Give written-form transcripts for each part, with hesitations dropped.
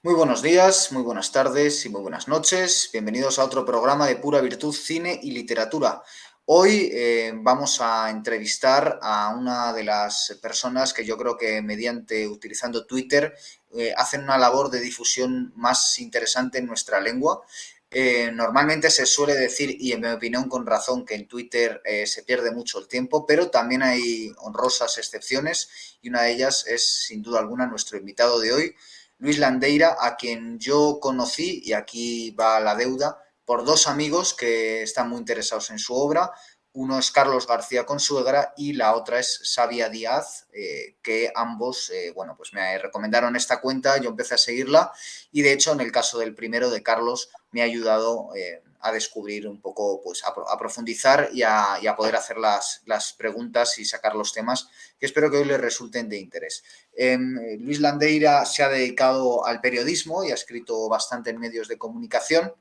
Muy buenos días, muy buenas tardes y muy buenas noches. Bienvenidos a otro programa de Pura Virtud, Cine y Literatura. Hoy vamos a entrevistar a una de las personas que yo creo que utilizando Twitter, hacen una labor de difusión más interesante en nuestra lengua. Normalmente se suele decir, y en mi opinión con razón, que en Twitter se pierde mucho el tiempo, pero también hay honrosas excepciones y una de ellas es sin duda alguna nuestro invitado de hoy, Luis Landeira, a quien yo conocí, y aquí va la deuda, por dos amigos que están muy interesados en su obra. Uno es Carlos García Consuegra y la otra es Xavier Díaz, que ambos, bueno, pues me recomendaron esta cuenta, yo empecé a seguirla y de hecho en el caso del primero de Carlos me ha ayudado a descubrir un poco, pues a profundizar y a poder hacer las preguntas y sacar los temas que espero que hoy les resulten de interés. Luis Landeira se ha dedicado al periodismo y ha escrito bastante en medios de comunicación.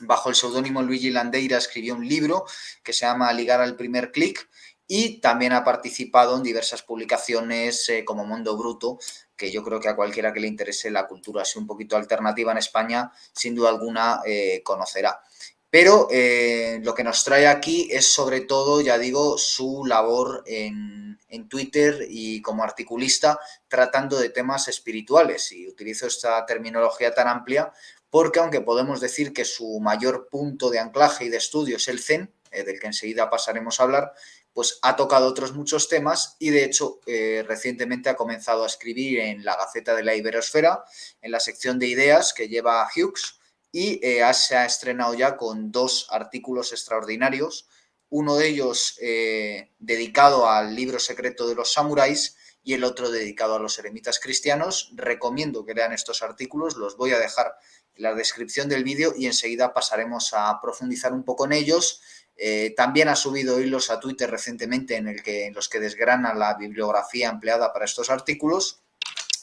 Bajo el seudónimo Luigi Landeira escribió un libro que se llama Ligar al primer clic y también ha participado en diversas publicaciones como Mundo Bruto, que yo creo que a cualquiera que le interese la cultura así un poquito alternativa en España, sin duda alguna conocerá. Pero lo que nos trae aquí es sobre todo, ya digo, su labor en Twitter y como articulista tratando de temas espirituales. Y utilizo esta terminología tan amplia porque aunque podemos decir que su mayor punto de anclaje y de estudio es el Zen, del que enseguida pasaremos a hablar, pues ha tocado otros muchos temas y de hecho recientemente ha comenzado a escribir en la Gaceta de la Iberosfera, en la sección de ideas que lleva Hughes, y se ha estrenado ya con dos artículos extraordinarios, uno de ellos dedicado al libro secreto de los samuráis y el otro dedicado a los eremitas cristianos. Recomiendo que lean estos artículos, los voy a dejar en la descripción del vídeo y enseguida pasaremos a profundizar un poco en ellos. También ha subido hilos a Twitter recientemente en los que desgrana la bibliografía empleada para estos artículos.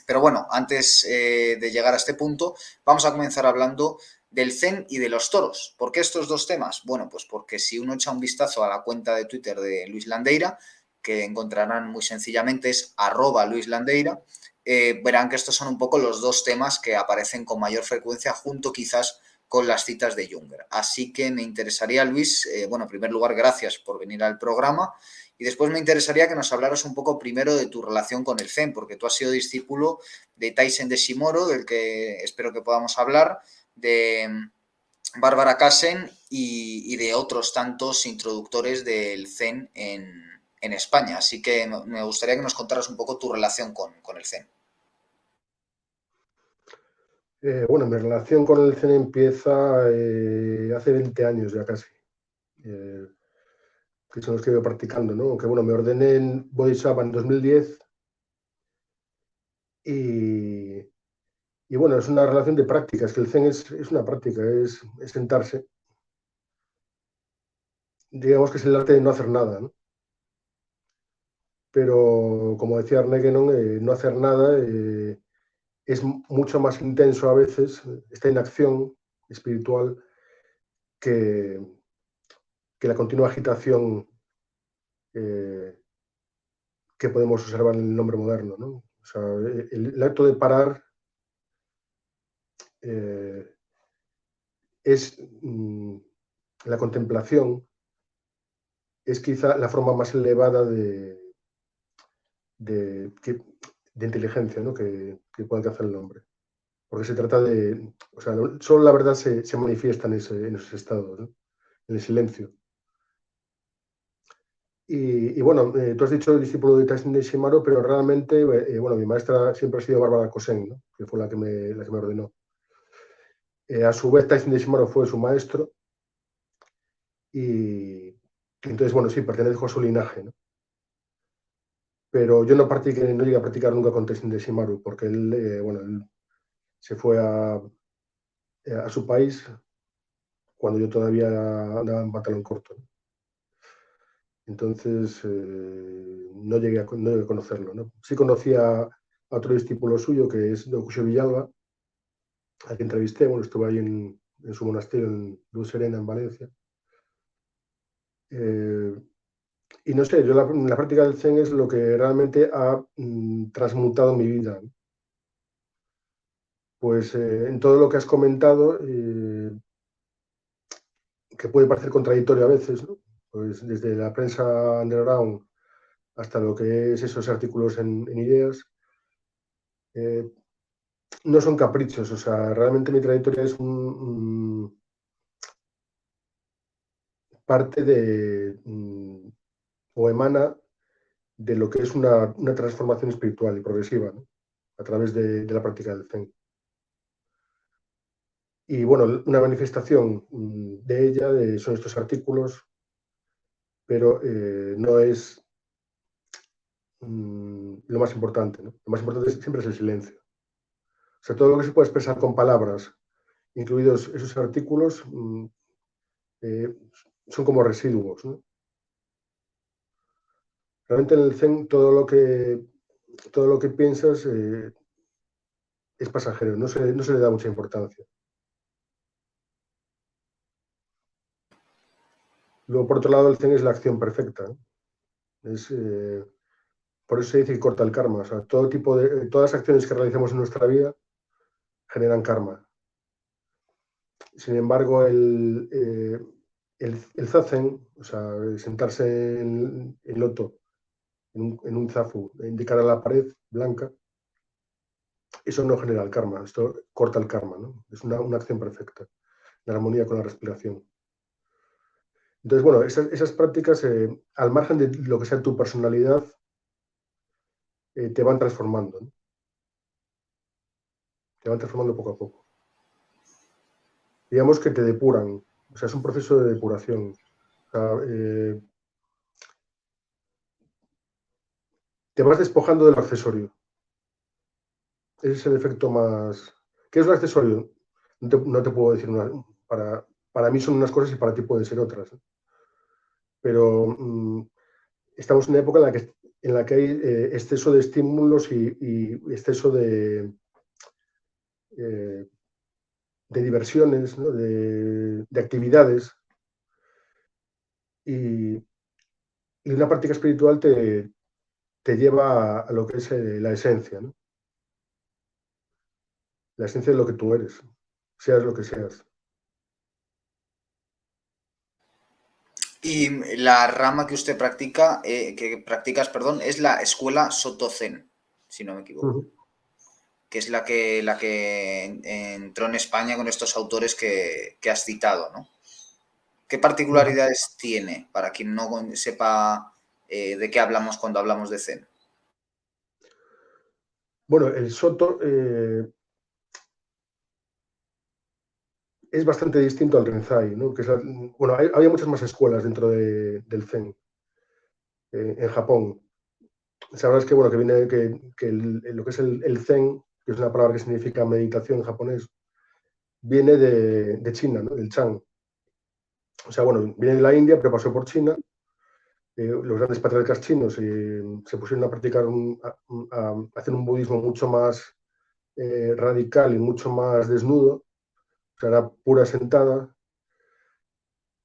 Pero bueno, antes de llegar a este punto, vamos a comenzar hablando del Zen y de los toros. ¿Por qué estos dos temas? Bueno, pues porque si uno echa un vistazo a la cuenta de Twitter de Luis Landeira, que encontrarán muy sencillamente es @luislandeira, verán que estos son un poco los dos temas que aparecen con mayor frecuencia junto quizás con las citas de Junger. Así que me interesaría, Luis, bueno, en primer lugar, gracias por venir al programa. Y después me interesaría que nos hablaras un poco primero de tu relación con el Zen, porque tú has sido discípulo de Tyson de Shimoro, del que espero que podamos hablar, de Barbara Kassen y de otros tantos introductores del Zen en España. Así que me gustaría que nos contaras un poco tu relación con el Zen. Bueno, mi relación con el Zen empieza hace 20 años ya casi, eh, que son los que voy practicando, ¿no? Aunque bueno, me ordené en Bodhisattva en 2010 y, y bueno, es una relación de prácticas, que el Zen es una práctica, es sentarse. Digamos que es el arte de no hacer nada, ¿no? Pero como decía Arne Guénon, no hacer nada es mucho más intenso a veces, esta inacción espiritual, que, que la continua agitación eh, que podemos observar en el hombre moderno, ¿no? O sea, el acto de parar eh, es la contemplación, es quizá la forma más elevada de, de inteligencia, ¿no? que puede hacer el hombre. Porque se trata de, o sea, solo la verdad se manifiesta en esos estados, ¿no? En el silencio. Y bueno, tú has dicho el discípulo de Tyson de Shimaro, pero realmente, bueno, mi maestra siempre ha sido Bárbara Cosen, ¿no? Que fue la que me ordenó. A su vez, Tyson de Shimaro fue su maestro y entonces, bueno, sí, pertenezco a su linaje, ¿no? Pero yo no llegué a practicar nunca con Tyson de Shimaru porque él, bueno, él se fue a su país cuando yo todavía andaba en pantalón corto, ¿no? Entonces, no llegué a conocerlo, ¿no? Sí conocía a otro discípulo suyo que es Dokusho Villalba, al que entrevisté, bueno, estuve ahí en su monasterio en Luz Serena, en Valencia. Y no sé, la práctica del Zen es lo que realmente ha transmutado mi vida, ¿no? pues en todo lo que has comentado, que puede parecer contradictorio a veces, ¿no? Pues desde la prensa underground hasta lo que es esos artículos en Ideas, no son caprichos, o sea, realmente mi trayectoria es parte de, o emana de lo que es una transformación espiritual y progresiva, ¿no? A través de la práctica del Zen. Y bueno, una manifestación de ella son estos artículos, pero no es lo más importante, ¿no? Lo más importante siempre es el silencio. O sea, todo lo que se puede expresar con palabras, incluidos esos artículos, eh, son como residuos, ¿no? Realmente en el Zen todo lo que piensas es pasajero, no se le da mucha importancia. Luego, por otro lado, el Zen es la acción perfecta, ¿no? Por eso se dice que corta el karma. O sea, todas las acciones que realizamos en nuestra vida generan karma. Sin embargo, el zazen, o sea, sentarse en loto, en un zafu, indicar a la pared blanca, eso no genera el karma, esto corta el karma, ¿no? Es una acción perfecta, en armonía con la respiración. Entonces, bueno, esas prácticas, al margen de lo que sea tu personalidad, te van transformando, ¿no? Te van transformando poco a poco. Digamos que te depuran, o sea, es un proceso de depuración. O sea, te vas despojando del accesorio. Ese es el efecto más... ¿Qué es un accesorio? No te puedo decir una... Para mí son unas cosas y para ti pueden ser otras, ¿no? Pero estamos en una época en la que hay exceso de estímulos y exceso eh, de diversiones, ¿no? de actividades. Y una práctica espiritual te lleva a lo que es la esencia, ¿no? La esencia de lo que tú eres, seas lo que seas. Y la rama que usted practica, que practicas, perdón, es la escuela Soto Zen, si no me equivoco, que es la que entró en España con estos autores que has citado, ¿no? ¿Qué particularidades tiene para quien no sepa de qué hablamos cuando hablamos de Zen? Bueno, el Soto es bastante distinto al Rinzai, ¿no? Bueno, había muchas más escuelas dentro del Zen en Japón. Sabrás que, bueno, que viene lo que es el Zen, que es una palabra que significa meditación en japonés, viene de China, ¿no? Del Chan. O sea, bueno, viene de la India, pero pasó por China. Los grandes patriarcas chinos se pusieron a practicar, a hacer un budismo mucho más radical y mucho más desnudo, o sea, era pura sentada.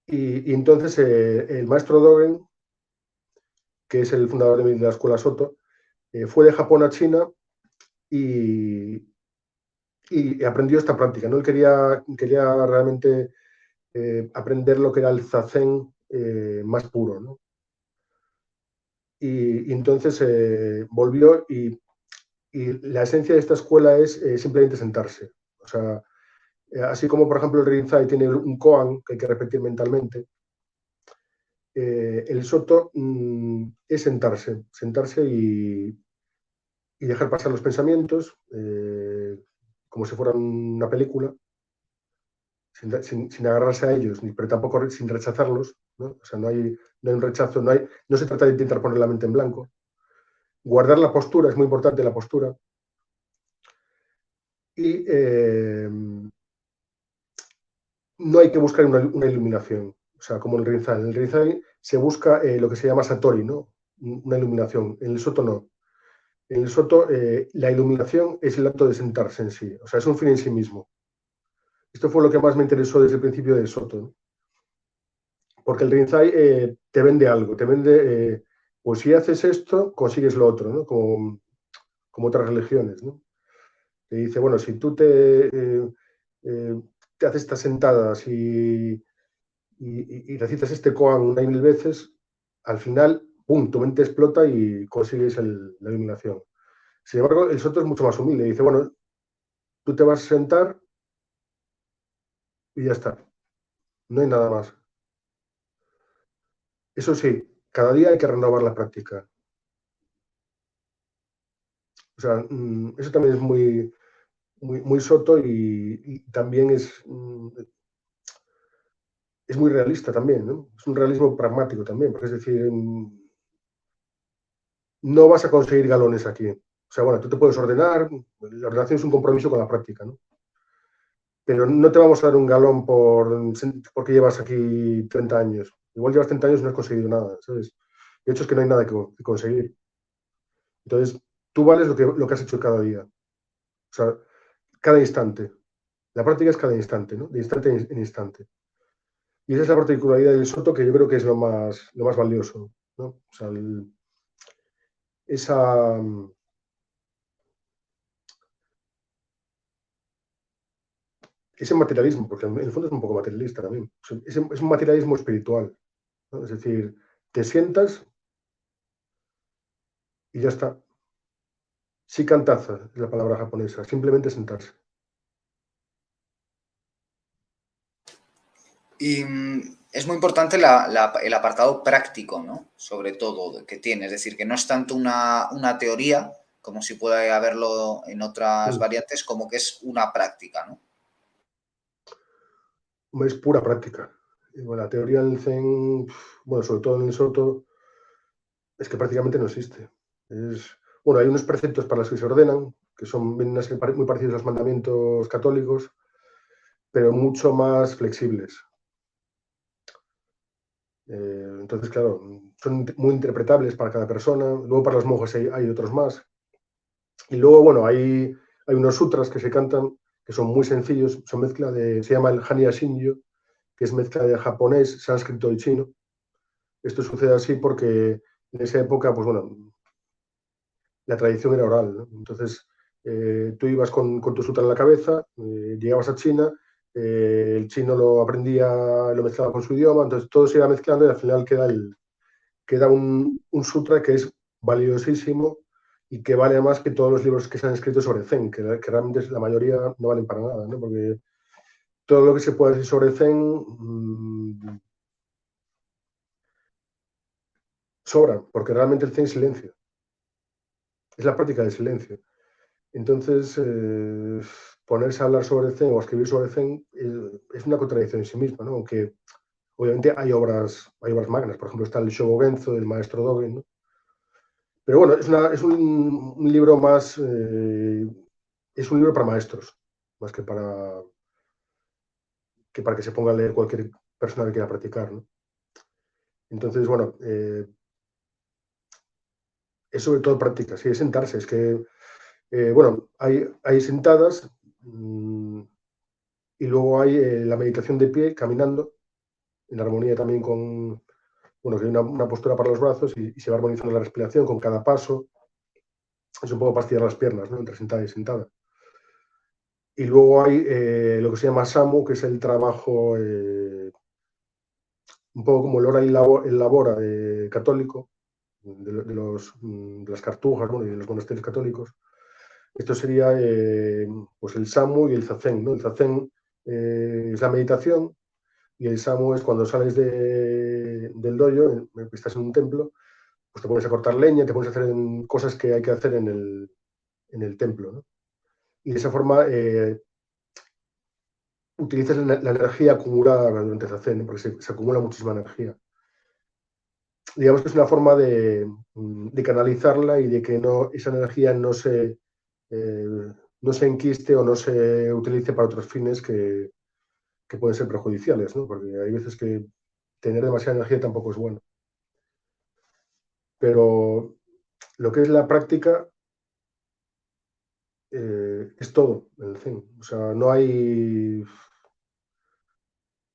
Y entonces el maestro Dogen, que es el fundador de la escuela Soto, fue de Japón a China y, y aprendió esta práctica, ¿no? Él quería realmente aprender lo que era el zazen más puro, ¿no? Y entonces volvió y la esencia de esta escuela es simplemente sentarse. O sea, así como por ejemplo el Rinzai tiene un koan que hay que repetir mentalmente, el Soto es sentarse y dejar pasar los pensamientos como si fueran una película, sin agarrarse a ellos, pero tampoco sin rechazarlos, ¿no? O sea, no hay un rechazo, no se trata de intentar poner la mente en blanco. Guardar la postura, es muy importante la postura. Y no hay que buscar una iluminación, o sea, como en el Rinzai. En el Rinzai se busca lo que se llama Satori, ¿no? Una iluminación. En el Soto no. En el Soto la iluminación es el acto de sentarse en sí, o sea, es un fin en sí mismo. Esto fue lo que más me interesó desde el principio del Soto, ¿no? Porque el Rinzai te vende algo, te vende, pues si haces esto, consigues lo otro, ¿no? Como otras religiones, ¿no? Te dice, bueno, si tú te haces estas sentadas y recitas este koan una y mil veces, al final, ¡pum!, tu mente explota y consigues la iluminación. Sin embargo, el Soto es mucho más humilde. Dice, bueno, tú te vas a sentar y ya está. No hay nada más. Eso sí, cada día hay que renovar la práctica. O sea, eso también es muy Soto y también es muy realista también, ¿no? Es un realismo pragmático también, porque es decir, no vas a conseguir galones aquí. O sea, bueno, tú te puedes ordenar, la ordenación es un compromiso con la práctica, ¿no? Pero no te vamos a dar un galón porque llevas aquí 30 años. Igual llevas 30 años y no has conseguido nada, ¿sabes? De hecho, es que no hay nada que conseguir. Entonces, tú vales lo que has hecho cada día. O sea, cada instante. La práctica es cada instante, ¿no? De instante en instante. Y esa es la particularidad del Soto que yo creo que es lo más valioso, ¿no? O sea, esa, ese materialismo, porque en el fondo es un poco materialista también. Es un materialismo espiritual, ¿no? Es decir, te sientas y ya está. Shikantaza es la palabra japonesa, simplemente sentarse. Y es muy importante el apartado práctico, ¿no? Sobre todo, que tiene. Es decir, que no es tanto una teoría, como si puede haberlo en otras Mm. variantes, como que es una práctica, ¿no? Es pura práctica. Y bueno, la teoría del Zen, bueno, sobre todo en el Soto, es que prácticamente no existe. Bueno, hay unos preceptos para los que se ordenan, que vienen a ser muy parecidos a los mandamientos católicos, pero mucho más flexibles. Entonces, claro, son muy interpretables para cada persona. Luego para los monjes hay otros más. Y luego, bueno, hay unos sutras que se cantan que son muy sencillos, se llama el Hanya Shinyo, que es mezcla de japonés, sánscrito y chino. Esto sucede así porque en esa época, pues bueno, la tradición era oral, ¿no? Entonces, tú ibas con tu sutra en la cabeza, llegabas a China, el chino lo aprendía, lo mezclaba con su idioma, entonces todo se iba mezclando y al final queda un sutra que es valiosísimo y que vale más que todos los libros que se han escrito sobre Zen, que realmente la mayoría no valen para nada, ¿no? Porque todo lo que se puede decir sobre Zen sobra, porque realmente el Zen es silencio, es la práctica del silencio. Entonces, ponerse a hablar sobre Zen o a escribir sobre Zen es una contradicción en sí misma, ¿no? Aunque obviamente hay obras magnas, por ejemplo está el Shobogenzo del maestro Dogen, ¿no? Pero bueno, es un libro más, es un libro para maestros, más que para que se ponga a leer cualquier persona que quiera practicar, ¿no? Entonces, bueno, es sobre todo práctica, sí, es sentarse, es que, bueno, hay sentadas y luego hay la meditación de pie, caminando, en armonía también bueno, que hay una postura para los brazos y se va armonizando la respiración con cada paso, es un poco para estirar las piernas, ¿no? Entre sentada y sentada. Y luego hay lo que se llama SAMU, que es el trabajo un poco como el hora y labora católico, de las cartujas, bueno, y de los monasterios católicos. Esto sería pues el SAMU y el Zazen, ¿no? El Zazen es la meditación y el SAMU es cuando sales del dojo, estás en un templo, pues te pones a cortar leña, te pones a hacer cosas que hay que hacer en el templo, ¿no? Y de esa forma utilizas la energía acumulada durante el Zazen, ¿no? Porque se acumula muchísima energía. Digamos que es una forma de canalizarla y de que esa energía no se enquiste o no se utilice para otros fines que pueden ser perjudiciales, ¿no? Porque hay veces que tener demasiada energía tampoco es bueno. Pero lo que es la práctica es todo en el Zen. O sea, no hay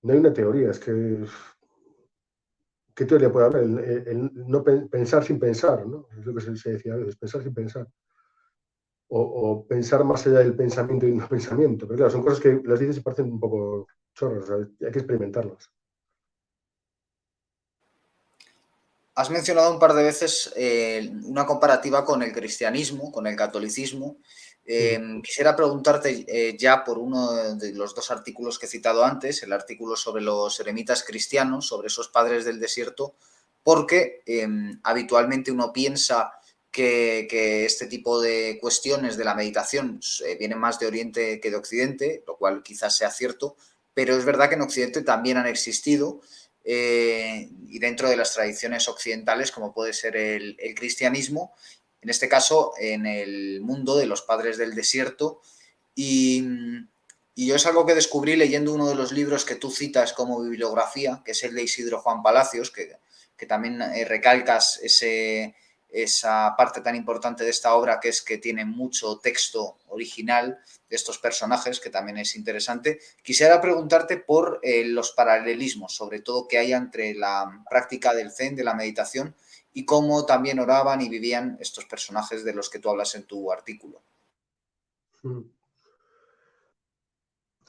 una teoría, es que ¿qué teoría puede haber? El no pensar sin pensar, ¿no? Es lo que se decía a veces, pensar sin pensar. o pensar más allá del pensamiento y no pensamiento. Pero claro, son cosas que las dices y parecen un poco chorras, ¿sabes? Hay que experimentarlas. Has mencionado un par de veces una comparativa con el cristianismo, con el catolicismo. Mm. Quisiera preguntarte ya por uno de los dos artículos que he citado antes, el artículo sobre los eremitas cristianos, sobre esos padres del desierto, porque habitualmente uno piensa que este tipo de cuestiones de la meditación vienen más de Oriente que de Occidente, lo cual quizás sea cierto, pero es verdad que en Occidente también han existido y dentro de las tradiciones occidentales, como puede ser el cristianismo, en este caso en el mundo de los padres del desierto. Y, y yo es algo que descubrí leyendo uno de los libros que tú citas como bibliografía, que es el de Isidro Juan Palacios, que también recalcas esa parte tan importante de esta obra, que es que tiene mucho texto original de estos personajes, que también es interesante. Quisiera preguntarte por los paralelismos, sobre todo que hay entre la práctica del Zen, de la meditación, y cómo también oraban y vivían estos personajes de los que tú hablas en tu artículo. Mm.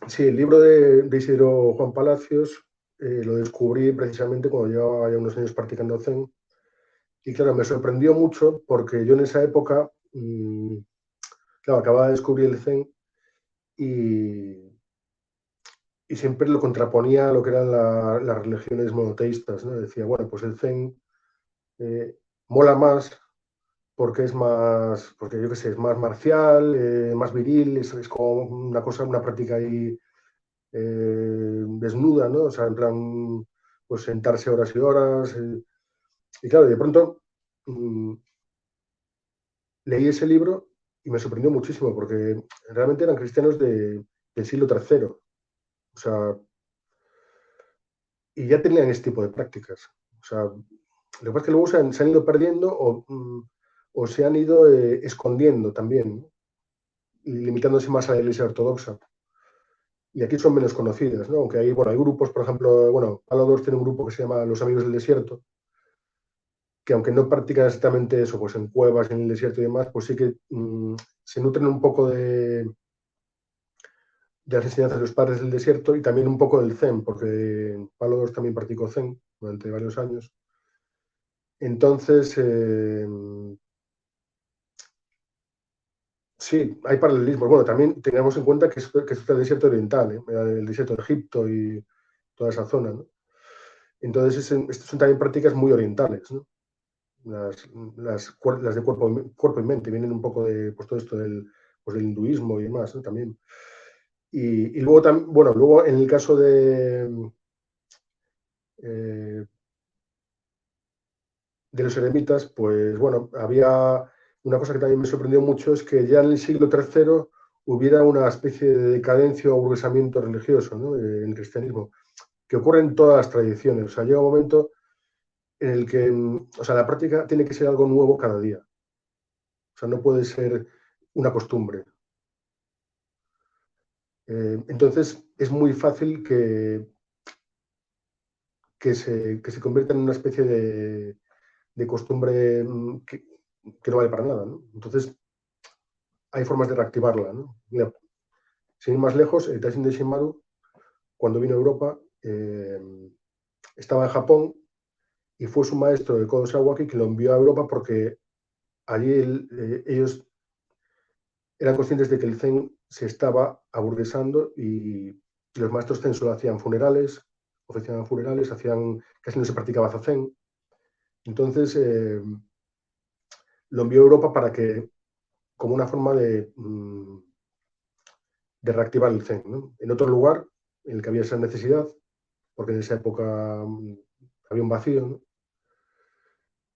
Sí, el libro de Isidro Juan Palacios lo descubrí precisamente cuando llevaba ya unos años practicando Zen. Y claro, me sorprendió mucho porque yo en esa época, claro, acababa de descubrir el Zen y, y siempre lo contraponía a lo que eran las religiones monoteístas, ¿no? Decía, bueno, pues el Zen eh, mola más porque es más, porque yo qué sé, es más marcial, más viril, es como una cosa, una práctica ahí desnuda, ¿no? O sea, en plan, pues sentarse horas y horas. Y claro, de pronto mmm, leí ese libro y me sorprendió muchísimo porque realmente eran cristianos del siglo III. O sea, y ya tenían este tipo de prácticas. O sea, lo que pasa es que luego se han ido perdiendo o se han ido escondiendo también, ¿no? Y limitándose más a la Iglesia Ortodoxa. Y aquí son menos conocidas, ¿no? Aunque hay, bueno, hay grupos, por ejemplo, bueno, Palo 2 tiene un grupo que se llama Los Amigos del Desierto, que aunque no practican exactamente eso, pues en cuevas, en el desierto y demás, pues sí que se nutren un poco de las enseñanzas de los padres del desierto y también un poco del Zen, porque Palo 2 también practicó Zen durante varios años. Entonces, sí, hay paralelismos. Bueno, también tengamos en cuenta que es el desierto oriental, ¿eh? El desierto de Egipto y toda esa zona, ¿no? Entonces, estas son también prácticas muy orientales, ¿no? Las de cuerpo y mente, vienen un poco de pues, todo esto pues, del hinduismo y demás, ¿no? También. Y luego, bueno, luego en el caso eh, de los eremitas, pues bueno, había una cosa que también me sorprendió mucho, es que ya en el siglo III hubiera una especie de decadencia o aburguesamiento religioso, ¿no? En el cristianismo, que ocurre en todas las tradiciones. O sea, llega un momento en el que, o sea, la práctica tiene que ser algo nuevo cada día. O sea, no puede ser una costumbre. Entonces, es muy fácil que se convierta en una especie de costumbre que no vale para nada, ¿no? Entonces, hay formas de reactivarla, ¿no? Mira, sin ir más lejos, el Taishin de Shimaru, cuando vino a Europa, estaba en Japón y fue su maestro, el Kodo Sawaki, que lo envió a Europa porque allí ellos eran conscientes de que el Zen se estaba aburguesando y los maestros Zen solo hacían funerales, oficiaban funerales, casi no se practicaba Zazen. Entonces, lo envió a Europa para que, como una forma de reactivar el Zen, ¿no? En otro lugar, en el que había esa necesidad, porque en esa época había un vacío, ¿no?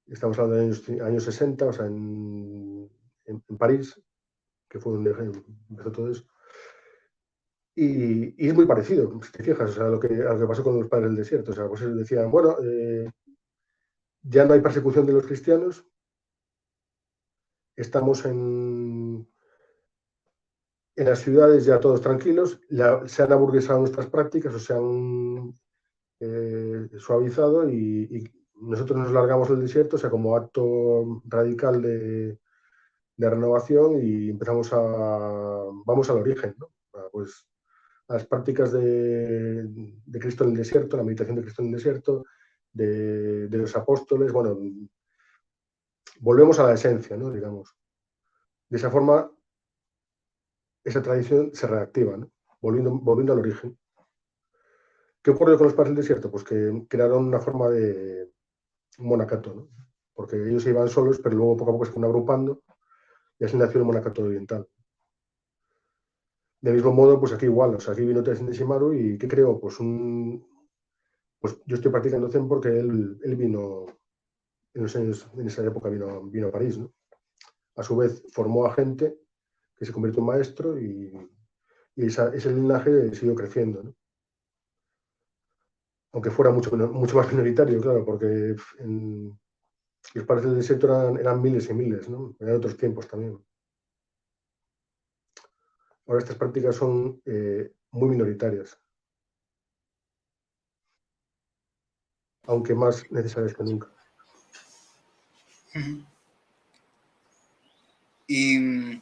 Estamos hablando de años 60, o sea, en París, que fue donde empezó todo eso. Y es muy parecido, si te fijas, o sea, a lo que pasó con los padres del desierto. O sea, pues decían, bueno, ya no hay persecución de los cristianos, estamos en las ciudades ya todos tranquilos, se han aburguesado nuestras prácticas o se han suavizado y nosotros nos largamos del desierto, o sea, como acto radical de renovación y vamos al origen, ¿no? Pues a las prácticas de Cristo en el desierto, la meditación de Cristo en el desierto, de los apóstoles, bueno, volvemos a la esencia, ¿no? Digamos. De esa forma, esa tradición se reactiva, ¿no? Volviendo al origen. ¿Qué ocurrió con los padres del desierto? Pues que crearon una forma de monacato, ¿no? Porque ellos se iban solos, pero luego poco a poco se fueron agrupando y así nació el monacato oriental. De mismo modo, pues aquí igual, o sea, aquí vino Tenzin Shimaru y ¿qué creó? Pues yo estoy practicando Zen porque él vino, en los años, en esa época vino a París, ¿no? A su vez formó a gente que se convirtió en maestro y ese linaje siguió creciendo, ¿no? Aunque fuera mucho más minoritario, claro, porque los padres del desierto eran miles y miles, ¿no? Eran otros tiempos también. Ahora estas prácticas son muy minoritarias, aunque más necesarias que nunca. Y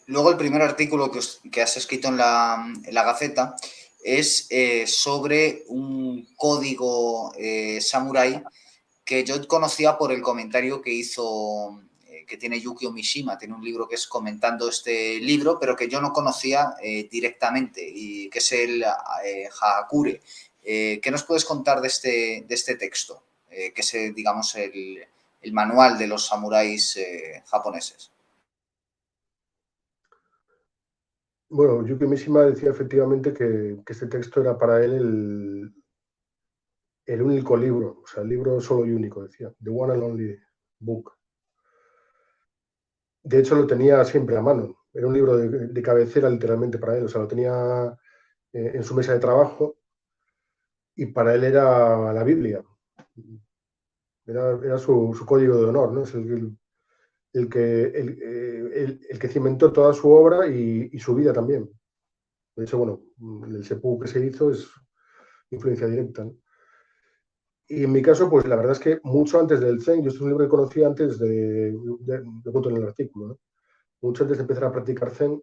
luego el primer artículo que has escrito en la Gaceta es sobre un código samurái que yo conocía por el comentario que hizo, que tiene Yukio Mishima, tiene un libro que es comentando este libro, pero que yo no conocía directamente, y que es el Hagakure. ¿Qué nos puedes contar de este texto? Que es, digamos, el manual de los samuráis japoneses. Bueno, Yukio Mishima decía efectivamente que este texto era para él el único libro, o sea, el libro solo y único, decía, the one and only book. De hecho, lo tenía siempre a mano. Era un libro de cabecera literalmente para él, o sea, lo tenía en su mesa de trabajo y para él era la Biblia. Era su código de honor, ¿no? Es el que cimentó toda su obra y su vida también. De hecho, bueno, el seppuku que se hizo es influencia directa, ¿no? Y en mi caso, pues la verdad es que mucho antes del Zen, yo este es un libro que conocí antes de cuento en el artículo, ¿no? Mucho antes de empezar a practicar Zen,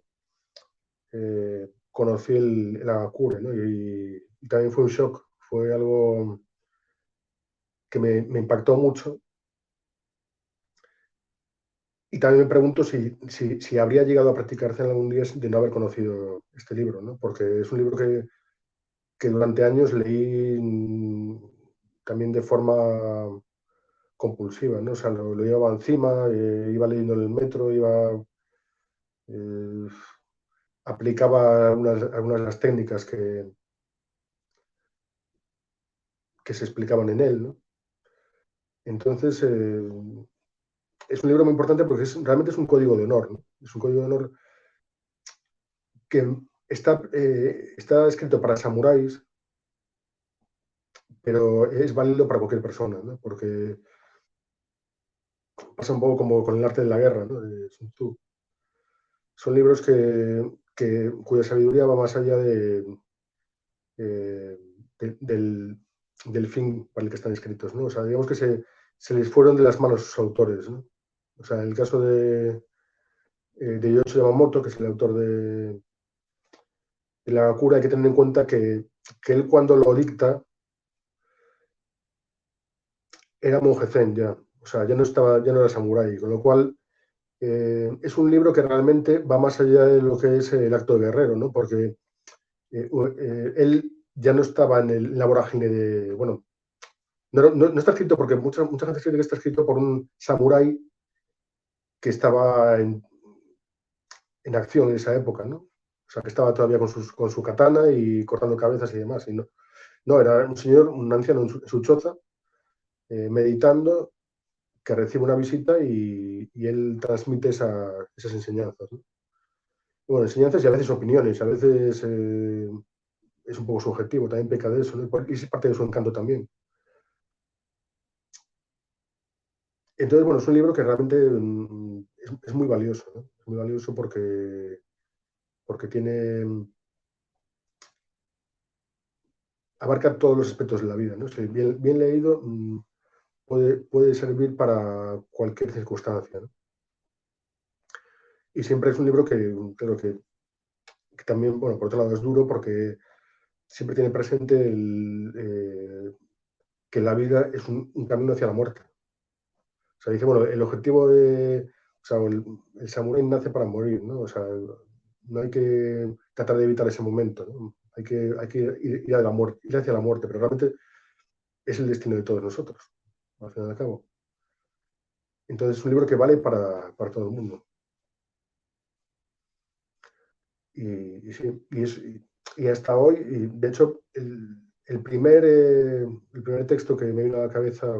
conocí el Hagakure, ¿no? Y también fue un shock, fue algo que me impactó mucho. Y también me pregunto si habría llegado a practicar Zen algún día de no haber conocido este libro, ¿no? Porque es un libro que durante años leí también de forma compulsiva, ¿no? O sea, lo llevaba encima, iba leyendo en el metro, eh, aplicaba algunas de las técnicas que se explicaban en él, ¿no? Entonces, es un libro muy importante porque realmente es un código de honor, ¿no? Es un código de honor que está escrito para samuráis, pero es válido para cualquier persona, ¿no? Porque pasa un poco como con el arte de la guerra, ¿no? De Sun Tzu. Son libros cuya sabiduría va más allá eh, del fin para el que están escritos, ¿no? O sea, digamos que se les fueron de las manos sus autores, ¿no? O sea, en el caso de Yoichi Yamamoto, que es el autor de la cura, hay que tener en cuenta que él cuando lo dicta era monje zen ya, o sea, ya no era samurái, con lo cual es un libro que realmente va más allá de lo que es el acto de guerrero, ¿no? Porque él ya no estaba en la vorágine de, bueno, no está escrito porque mucha gente cree que está escrito por un samurái que estaba en acción en esa época, ¿no? O sea, que estaba todavía con su katana y cortando cabezas y demás. Y no, era un señor, un anciano en su choza, meditando, que recibe una visita y él transmite esas enseñanzas, ¿no? Bueno, enseñanzas y a veces opiniones, a veces es un poco subjetivo, también peca de eso, ¿no? Y es parte de su encanto también. Entonces, bueno, es un libro que realmente es muy valioso, ¿no? Es muy valioso porque abarca todos los aspectos de la vida, ¿no? Si bien leído, puede servir para cualquier circunstancia, ¿no? Y siempre es un libro que creo que también, bueno, por otro lado es duro porque siempre tiene presente que la vida es un camino hacia la muerte. O sea, dice, bueno, el objetivo de... O sea, el samurái nace para morir, ¿no? O sea, no hay que tratar de evitar ese momento, ¿no? Hay que ir a la muerte, ir hacia la muerte, pero realmente es el destino de todos nosotros, al fin y al cabo. Entonces es un libro que vale para todo el mundo. Sí, y hasta hoy, y de hecho, el primer texto que me vino a la cabeza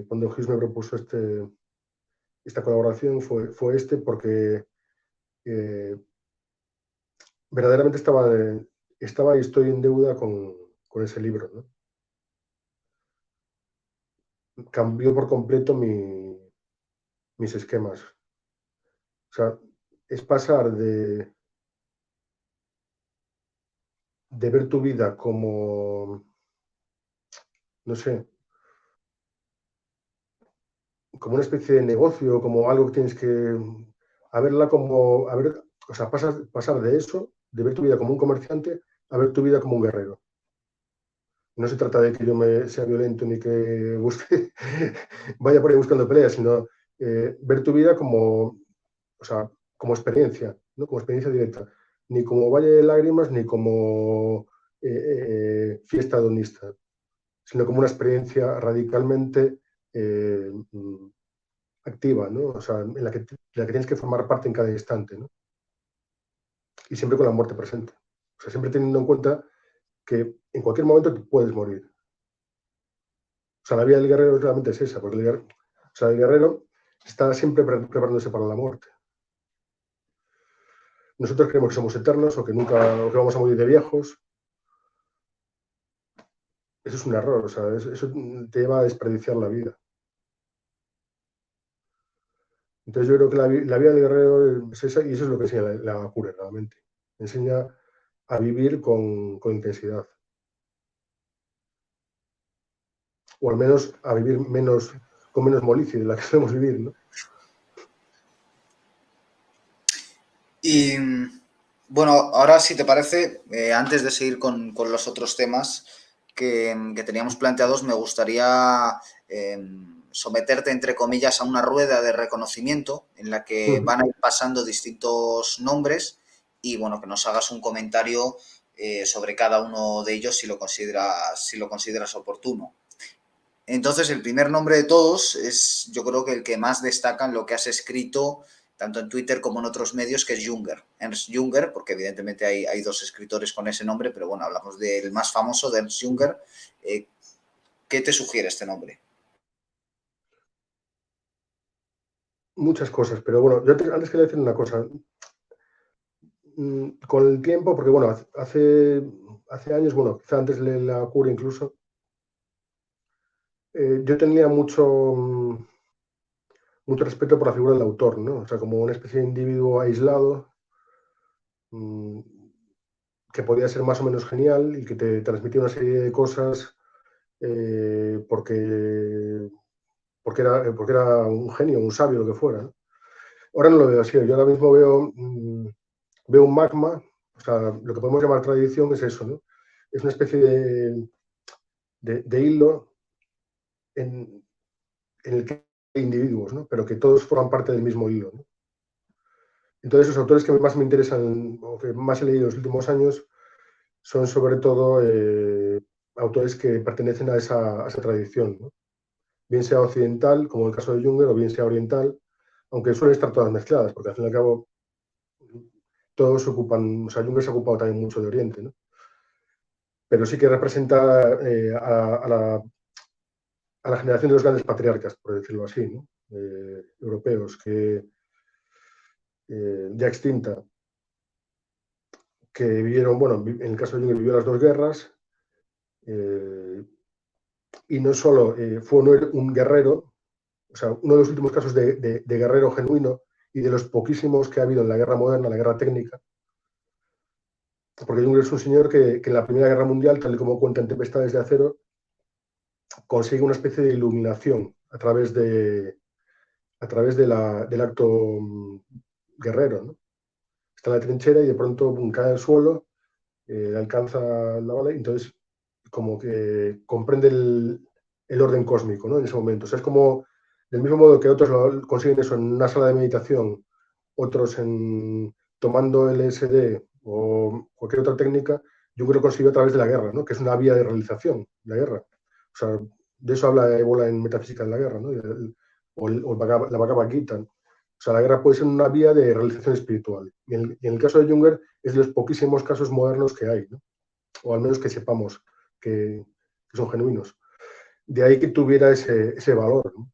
cuando Hughes me propuso esta colaboración fue este, porque verdaderamente estaba y estoy en deuda con ese libro, ¿no? Cambió por completo mis esquemas. O sea, es pasar de ver tu vida como, no sé, como una especie de negocio, como algo que tienes que, a verla como, o sea, pasar de eso, de ver tu vida como un comerciante, a ver tu vida como un guerrero. No se trata de que yo sea violento ni que busque, vaya por ahí buscando peleas, sino ver tu vida como, o sea, como experiencia, ¿no? Como experiencia directa. Ni como valle de lágrimas, ni como fiesta hedonista, sino como una experiencia radicalmente activa, ¿no? O sea, en la que tienes que formar parte en cada instante, ¿no? Y siempre con la muerte presente. O sea, siempre teniendo en cuenta que en cualquier momento te puedes morir. O sea, la vida del guerrero realmente es esa, porque el guerrero está siempre preparándose para la muerte. Nosotros creemos que somos eternos o que vamos a morir de viejos. Eso es un error, o sea, eso te lleva a desperdiciar la vida. Entonces yo creo que la vida del guerrero es esa, y eso es lo que enseña la cura realmente. Enseña a vivir con intensidad. O al menos a vivir con menos molicie de la que solemos vivir, ¿no? Y bueno, ahora si te parece, antes de seguir con los otros temas que teníamos planteados, me gustaría someterte, entre comillas, a una rueda de reconocimiento en la que van a ir pasando distintos nombres y bueno, que nos hagas un comentario sobre cada uno de ellos si lo consideras oportuno. Entonces, el primer nombre de todos es, yo creo que el que más destaca en lo que has escrito, tanto en Twitter como en otros medios, que es Junger. Ernst Junger, porque evidentemente hay dos escritores con ese nombre, pero bueno, hablamos del más famoso, de Ernst Junger. ¿Qué te sugiere este nombre? Muchas cosas, pero bueno, yo antes quería decir una cosa. Con el tiempo, porque bueno, hace años, bueno, quizá antes de la cura incluso, yo tenía mucho respeto por la figura del autor, ¿no? O sea, como una especie de individuo aislado, mmm, que podía ser más o menos genial y que te transmitía una serie de cosas porque era un genio, un sabio, lo que fuera, ¿no? Ahora no lo veo así, yo ahora mismo veo un magma, o sea, lo que podemos llamar tradición es eso, ¿no? Es una especie de hilo en el que hay individuos, ¿no? Pero que todos forman parte del mismo hilo, ¿no? Entonces, los autores que más me interesan o que más he leído en los últimos años son sobre todo autores que pertenecen a esa tradición, ¿no? Bien sea occidental, como el caso de Junger, o bien sea oriental, aunque suelen estar todas mezcladas, porque al fin y al cabo todos ocupan, o sea, Junger se ha ocupado también mucho de Oriente, ¿no? Pero sí que representa a la generación de los grandes patriarcas, por decirlo así, ¿no? Europeos, que ya extinta, que vivieron, bueno, en el caso de Junger vivió las dos guerras, y no solo fue un guerrero, o sea, uno de los últimos casos de guerrero genuino y de los poquísimos que ha habido en la guerra moderna, la guerra técnica, porque Junger es un señor que en la Primera Guerra Mundial, tal y como cuenta en Tempestades de Acero, consigue una especie de iluminación a través a través del acto guerrero, ¿no? Está en la trinchera y de pronto cae al suelo, alcanza la bala y entonces como que comprende el orden cósmico, ¿no? En ese momento. O sea, es como, del mismo modo que otros consiguen eso en una sala de meditación, otros tomando LSD o cualquier otra técnica, yo creo que lo consiguió a través de la guerra, ¿no? Que es una vía de realización, la guerra. O sea, de eso habla Ébola en Metafísica de la Guerra, ¿no? La Bhagavad Gita. O sea, la guerra puede ser una vía de realización espiritual. Y en el caso de Junger es de los poquísimos casos modernos que hay, ¿no? O al menos que sepamos que son genuinos. De ahí que tuviera ese valor, ¿no?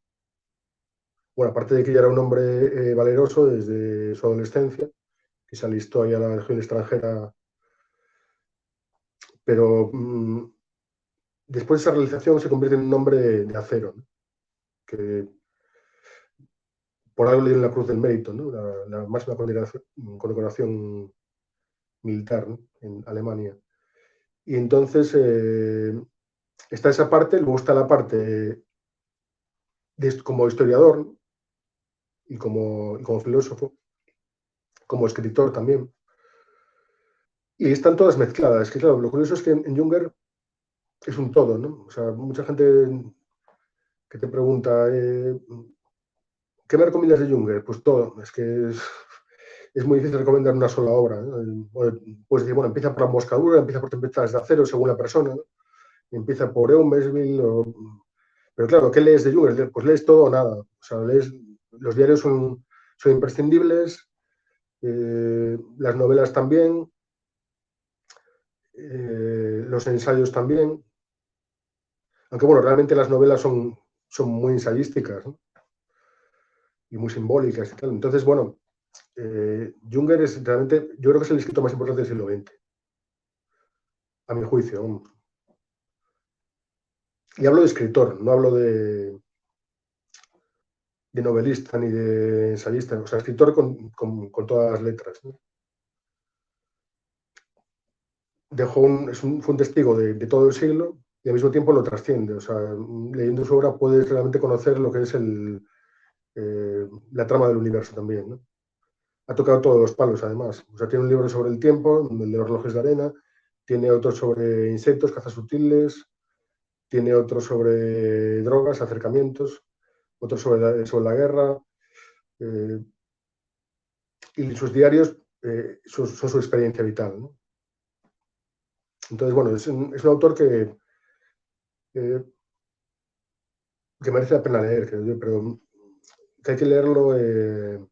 Bueno, aparte de que ya era un hombre valeroso desde su adolescencia, que se alistó ahí a la Legión extranjera, pero después de esa realización se convierte en un hombre de acero, ¿no? Que por algo le dieron la Cruz del Mérito, ¿no? La máxima condecoración militar, ¿no? En Alemania. Y entonces está esa parte, luego está la parte como historiador, ¿no? y como filósofo, como escritor también. Y están todas mezcladas. Que claro, lo curioso es que en Junger es un todo, ¿no? O sea, mucha gente que te pregunta, ¿qué me recomiendas de Junger? Pues todo. Es que es muy difícil recomendar una sola obra, ¿no? Puedes decir, bueno, empieza por La Emboscadura, empieza por Tempestades de Acero, según la persona, ¿no? Empieza por Eumesville, pero claro, ¿qué lees de Junger? Pues lees todo o nada. O sea, los diarios son imprescindibles, las novelas también, los ensayos también. Aunque bueno, realmente las novelas son muy ensayísticas, ¿no? Y muy simbólicas y tal. Entonces, bueno, Junger es realmente, yo creo que es el escritor más importante del siglo XX, a mi juicio. Y hablo de escritor, no hablo de novelista ni de ensayista, o sea, escritor con todas las letras, ¿no? Fue un testigo de todo el siglo y al mismo tiempo lo trasciende. O sea, leyendo su obra puedes realmente conocer lo que es la trama del universo también, ¿no? Ha tocado todos los palos, además. O sea, tiene un libro sobre el tiempo, el de los relojes de arena, tiene otro sobre insectos, cazas sutiles, tiene otro sobre drogas, acercamientos, otro sobre la guerra, y sus diarios son su experiencia vital, ¿no? Entonces, bueno, es un autor eh, que merece la pena leer, creo yo, pero que hay que leerlo en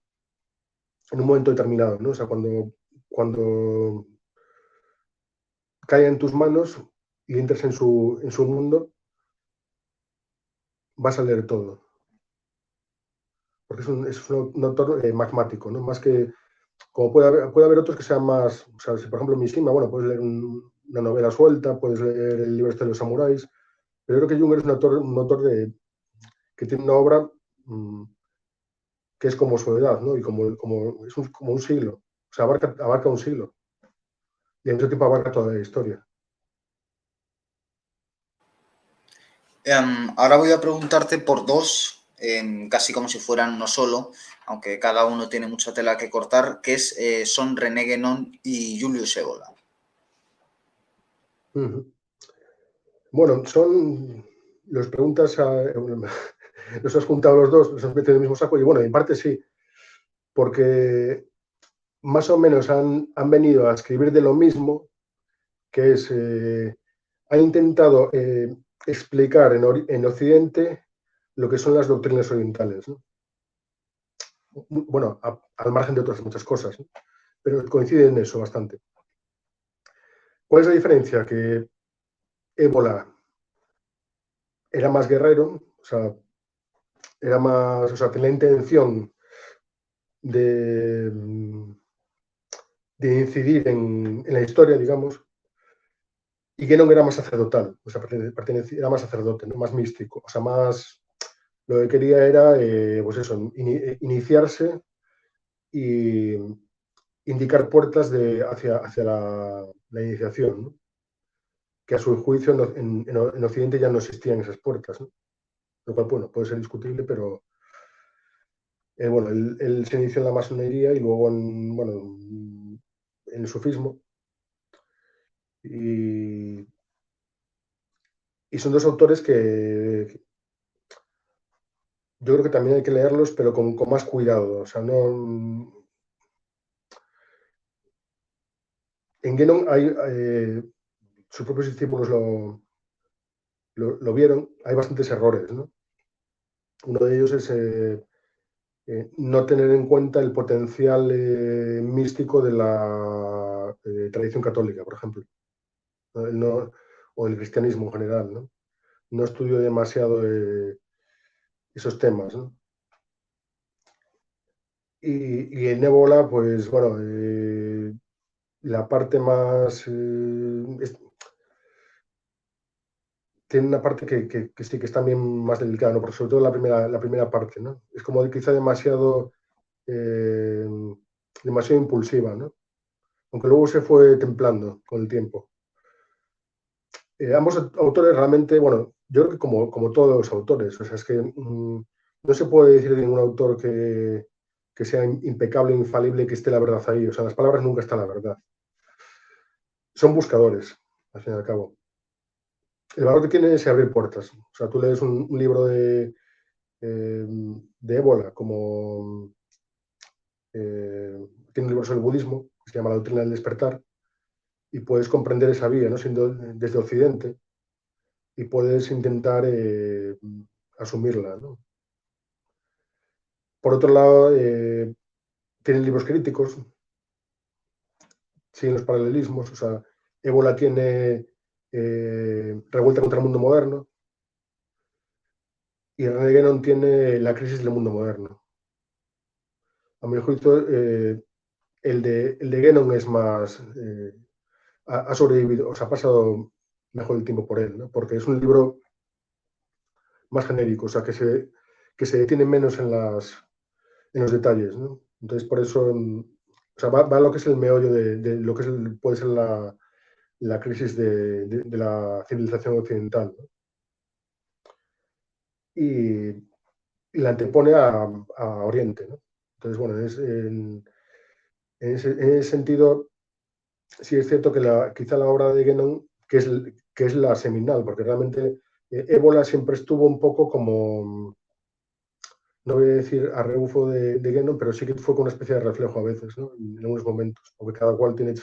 un momento determinado, ¿no? O sea, cuando caiga en tus manos y entres en su mundo, vas a leer todo. Porque es un autor magmático, ¿no? Más que, como puede haber otros que sean más, o sea, si por ejemplo Mishima, bueno, puedes leer una novela suelta, puedes leer el libro de los samuráis, pero yo creo que Junger es un autor que tiene una obra que es como su edad, ¿no? Y como un siglo, o sea, abarca un siglo, y al mismo tiempo abarca toda la historia. Ahora voy a preguntarte por dos, casi como si fueran uno solo, aunque cada uno tiene mucha tela que cortar, que son René Guénon y Julius Evola. Bueno, los preguntas, los has juntado los dos, los has metido en el mismo saco, y bueno, en parte sí, porque más o menos han venido a escribir de lo mismo, que es, han intentado explicar en Occidente lo que son las doctrinas orientales, ¿no? Bueno, al margen de otras muchas cosas, ¿no? Pero coinciden en eso bastante. ¿Cuál es la diferencia? Que Ébola era más guerrero, o sea, tenía la intención de, de incidir en la historia, digamos, y Guénon era más sacerdotal, o sea, era más sacerdote, ¿no? Más místico, o sea, lo que quería era, pues eso, iniciarse y indicar puertas hacia la iniciación, ¿no? Que a su juicio en Occidente ya no existían esas puertas, ¿no? Lo cual, bueno, puede ser discutible, pero Bueno, él se inició en la masonería y luego bueno, en el sufismo. Y son dos autores que yo creo que también hay que leerlos, pero con más cuidado. O sea, no. En Guénon hay, sus propios discípulos lo vieron, hay bastantes errores, ¿no? Uno de ellos es no tener en cuenta el potencial místico de la tradición católica, por ejemplo, ¿no? O el cristianismo en general, ¿no? No estudió demasiado esos temas, ¿no? Y en ébola, pues bueno, la parte más... tiene una parte que sí que es también más delicada, ¿no? Porque sobre todo la primera parte, ¿no? Es como quizá eh, demasiado impulsiva, ¿no? Aunque luego se fue templando con el tiempo. Ambos autores realmente, bueno, yo creo que como todos los autores, o sea, es que no se puede decir de ningún autor que sea impecable, infalible y que esté la verdad ahí. O sea, en las palabras nunca está la verdad. Son buscadores, al fin y al cabo. El valor que tiene es abrir puertas. O sea, tú lees un libro de ébola, como tiene un libro sobre el budismo, que se llama La doctrina del despertar, y puedes comprender esa vía, ¿no? Siendo desde Occidente, y puedes intentar asumirla, ¿no? Por otro lado, tienen libros críticos, siguen los paralelismos, o sea, ébola tiene Revuelta contra el mundo moderno, y René Guénon tiene La crisis del mundo moderno. A mi juicio, el de Guénon es más... ha sobrevivido, o sea, ha pasado mejor el tiempo por él, ¿no? Porque es un libro más genérico, o sea, que se detiene menos en los detalles, ¿no? Entonces, por eso, o sea, va a lo que es el meollo de lo que puede ser la crisis de la civilización occidental, ¿no? Y la antepone a Oriente, ¿no? Entonces, bueno, en ese sentido, sí es cierto que quizá la obra de Guénon, que es la seminal, porque realmente Ébola siempre estuvo un poco como, no voy a decir a rebufo de Guénon, pero sí que fue con una especie de reflejo a veces, ¿no? En algunos momentos, porque cada cual tiene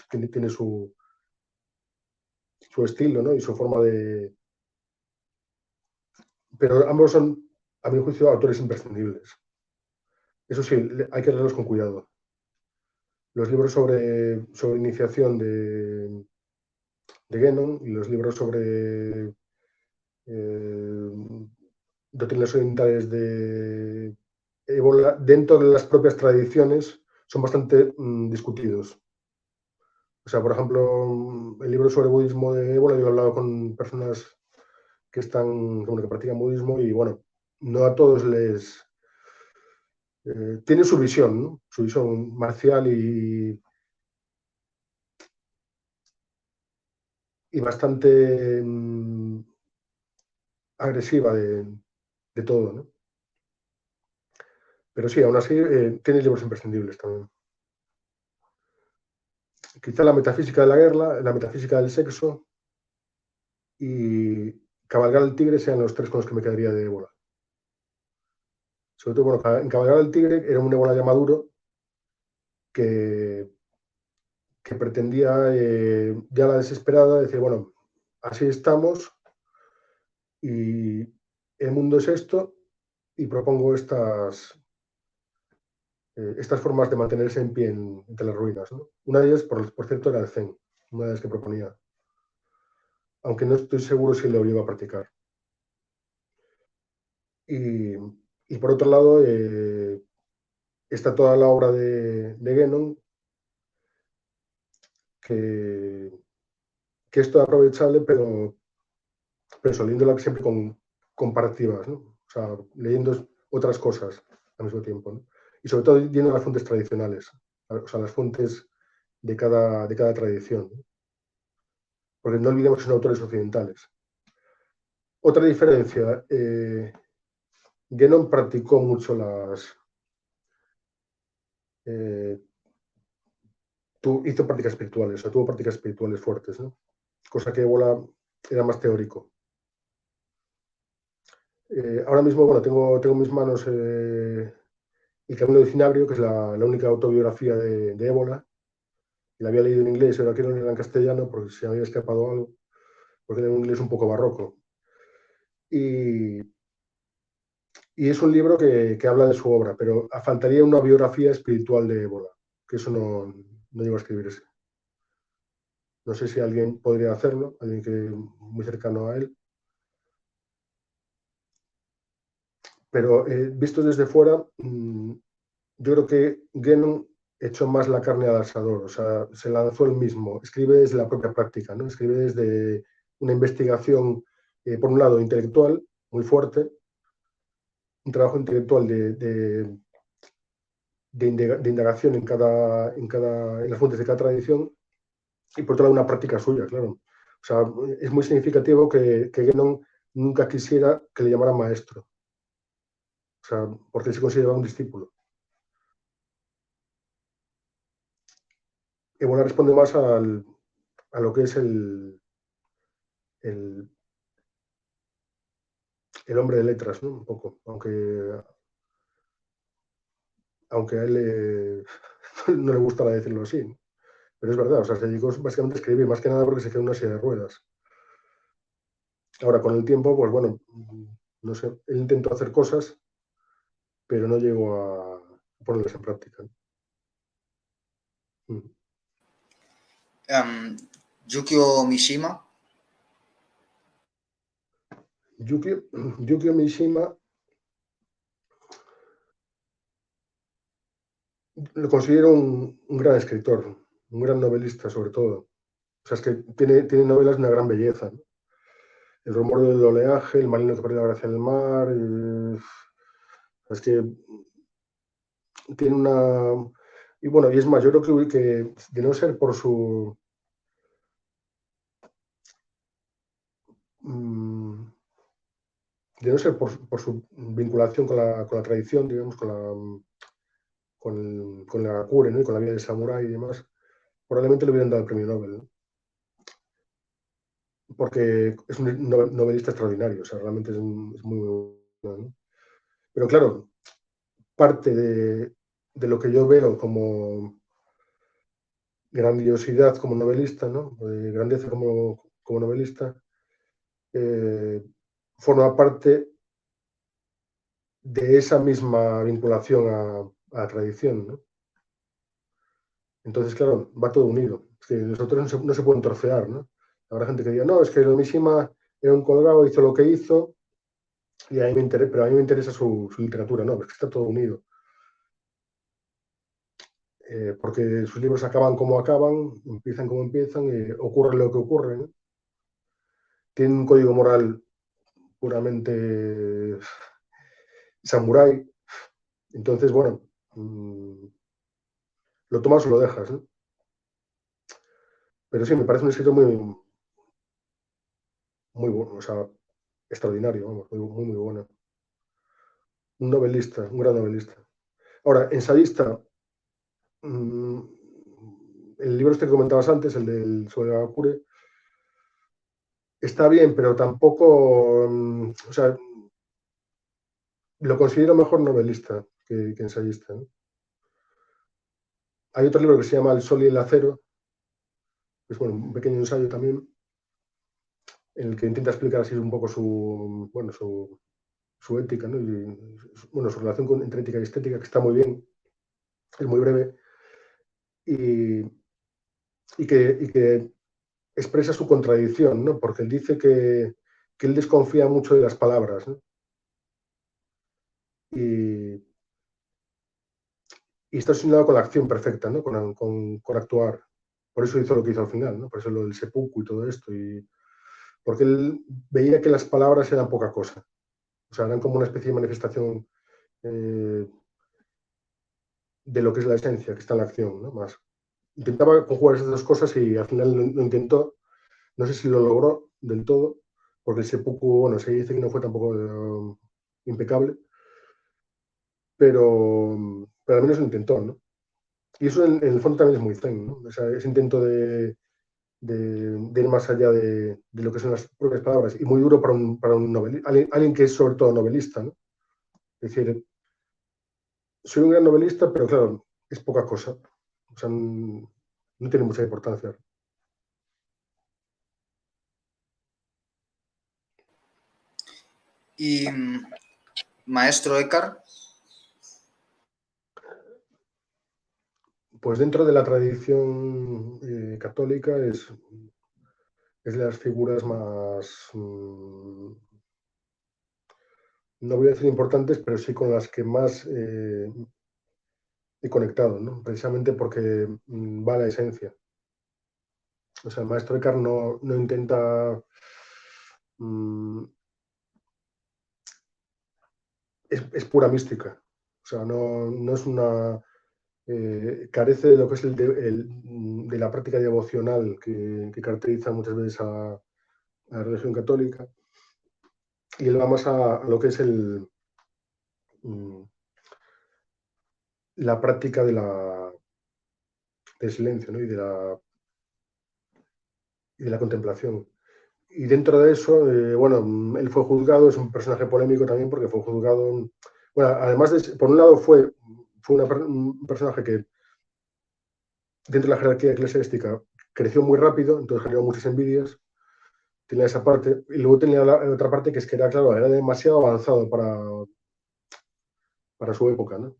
su estilo, ¿no? Y su forma de... Pero ambos son, a mi juicio, autores imprescindibles. Eso sí, hay que leerlos con cuidado. Los libros sobre iniciación de Guénon y los libros sobre doctrinas orientales de ébola, dentro de las propias tradiciones, son bastante discutidos. O sea, por ejemplo, el libro sobre budismo de ébola, yo he hablado con personas que practican budismo y, bueno, no a todos les... tienen su visión, ¿no? Su visión marcial y bastante agresiva de todo, ¿no? Pero sí, aún así, tiene libros imprescindibles también. Quizá la metafísica de la guerra, la metafísica del sexo y Cabalgar el tigre sean los tres con los que me quedaría de ébola. Sobre todo, bueno, en Cabalgar el tigre era un ébola ya maduro que, que pretendía, ya la desesperada, decir, bueno, así estamos y el mundo es esto y propongo estas formas de mantenerse en pie entre las ruinas, ¿no? Una de ellas, por cierto, era el Zen, una de las que proponía, aunque no estoy seguro si lo iba a practicar. Y por otro lado, está toda la obra de Guénon, que es toda aprovechable, pero eso, leyéndola siempre con comparativas, ¿no? O sea, leyendo otras cosas al mismo tiempo, ¿no? Y sobre todo yendo las fuentes tradicionales, o sea, las fuentes de cada tradición, ¿no? Porque no olvidemos que son autores occidentales. Otra diferencia, Guénon practicó mucho hizo prácticas espirituales, o sea, tuvo prácticas espirituales fuertes, ¿no? Cosa que Ébola era más teórico. Ahora mismo, bueno, tengo en mis manos El Camino de Cinabrio, que es la única autobiografía de Ébola. La había leído en inglés, ahora quiero leerla en castellano porque se había escapado algo, porque era un inglés un poco barroco. Y es un libro que habla de su obra, pero faltaría una biografía espiritual de Ébola, que eso no llegó a escribirse. No sé si alguien podría hacerlo, alguien que muy cercano a él. Pero visto desde fuera, yo creo que Guénon echó más la carne al asador, o sea, se lanzó él mismo, escribe desde la propia práctica, ¿no? Escribe desde una investigación, por un lado, intelectual, muy fuerte, un trabajo intelectual de indagación en las fuentes de cada tradición, y por otro lado una práctica suya, claro. O sea, es muy significativo que Guénon nunca quisiera que le llamaran maestro, o sea, porque él se consideraba un discípulo. Ébola responde más a lo que es el, el hombre de letras, ¿no? Un poco, aunque a él no le gusta decirlo así, ¿no? Pero es verdad, o sea, se dedicó básicamente a escribir, más que nada porque se quedó en una silla de ruedas. Ahora, con el tiempo, pues bueno, no sé, él intentó hacer cosas, pero no llegó a ponerlas en práctica, ¿no? Yukio Mishima. Yukio Mishima lo considero un gran escritor, un gran novelista sobre todo. O sea, es que tiene novelas de una gran belleza, ¿no? El rumor del oleaje, El marino que perdió la gracia del mar. Es que tiene una... Y bueno, y es más, yo creo que de no ser por su... de no ser por su vinculación con la tradición, digamos, con la Hakure, ¿no? Y con la vida del samurái y demás, probablemente le hubieran dado el premio Nobel, ¿no? Porque es un novelista extraordinario, o sea, realmente es muy bueno, ¿no? Pero claro, parte de lo que yo veo como grandiosidad como novelista, ¿no? Grandeza como novelista, eh, forma parte de esa misma vinculación a la tradición, ¿no? Entonces, claro, va todo unido. Es que los autores no se pueden trocear, ¿no? Habrá gente que diga, no, es que el Mishima era un colgado, hizo lo que hizo, y a mí me interesa, pero a mí me interesa su literatura, no, es que está todo unido. Porque sus libros acaban como acaban, empiezan como empiezan, ocurre lo que ocurre, ¿no? Tienen un código moral puramente samurái. Entonces, bueno, lo tomas o lo dejas, ¿no? Pero sí, me parece un escritor muy bueno, o sea, extraordinario, vamos, muy bueno. Un novelista, un gran novelista. Ahora, ensayista, mmm, el libro este que comentabas antes, sobre Akure, está bien, pero tampoco, o sea, lo considero mejor novelista que ensayista, ¿no? Hay otro libro que se llama El sol y el acero, que es bueno, un pequeño ensayo también, en el que intenta explicar así un poco su ética, ¿no? Y bueno, su relación entre ética y estética, que está muy bien, es muy breve, y, que expresa su contradicción, ¿no? Porque él dice que él desconfía mucho de las palabras, ¿no? Y, está asesinado con la acción perfecta, ¿no? Con actuar. Por eso hizo lo que hizo al final, ¿no? Por eso lo del seppuku y todo esto. Porque él veía que las palabras eran poca cosa. O sea, eran como una especie de manifestación de lo que es la esencia, que está en la acción, ¿no? Más. Intentaba conjugar esas dos cosas y al final lo intentó. No sé si lo logró del todo, porque el seppuku, bueno, se dice que no fue tampoco impecable, pero al menos lo intentó, ¿no? Y eso en el fondo también es muy zen, ¿no? O sea, ese intento de ir más allá de lo que son las propias palabras, y muy duro para un novelista, alguien que es sobre todo novelista, ¿no? Es decir, soy un gran novelista, pero claro, es poca cosa. O sea, no tiene mucha importancia. Y maestro Eckhart. Pues dentro de la tradición católica es de las figuras más, no voy a decir importantes, pero sí con las que más he conectado, ¿no? Precisamente porque va a la esencia. O sea, el maestro Eckhart no intenta... es pura mística. O sea, no es una... carece de lo que es de la práctica devocional que caracteriza muchas veces a la religión católica. Y él va más a lo que es la práctica del silencio, ¿no? Y de la contemplación. Y dentro de eso, bueno, él fue juzgado, es un personaje polémico también porque fue juzgado, bueno, además de, por un lado fue un personaje que dentro de la jerarquía eclesiástica creció muy rápido, entonces generó muchas envidias, tenía esa parte, y luego tenía la otra parte que es que era, claro, era demasiado avanzado para su época, ¿no?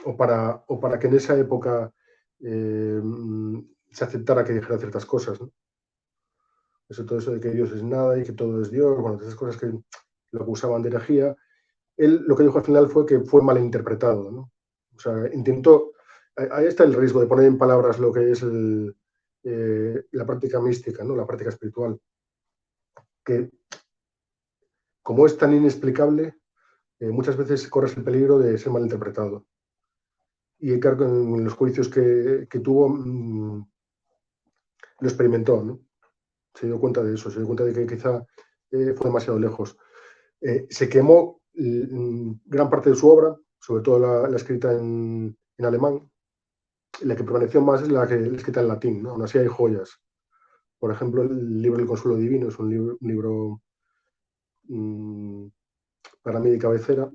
O para que en esa época eh, se aceptara que dijera ciertas cosas, ¿no? Todo eso de que Dios es nada y que todo es Dios, bueno, esas cosas que lo acusaban de herejía. Él lo que dijo al final fue que fue malinterpretado, ¿no? O sea, intentó, ahí está el riesgo de poner en palabras lo que es la práctica mística, ¿no? La práctica espiritual, que como es tan inexplicable, muchas veces corres el peligro de ser malinterpretado. Y Eckhart, en los juicios que tuvo, lo experimentó, ¿no? Se dio cuenta de eso, se dio cuenta de que quizá fue demasiado lejos. Se quemó gran parte de su obra, sobre todo la escrita en alemán. La que permaneció más es la que es escrita en latín, ¿no? Aún así hay joyas. Por ejemplo, el libro El Consuelo Divino es un libro mmm, para mí de cabecera.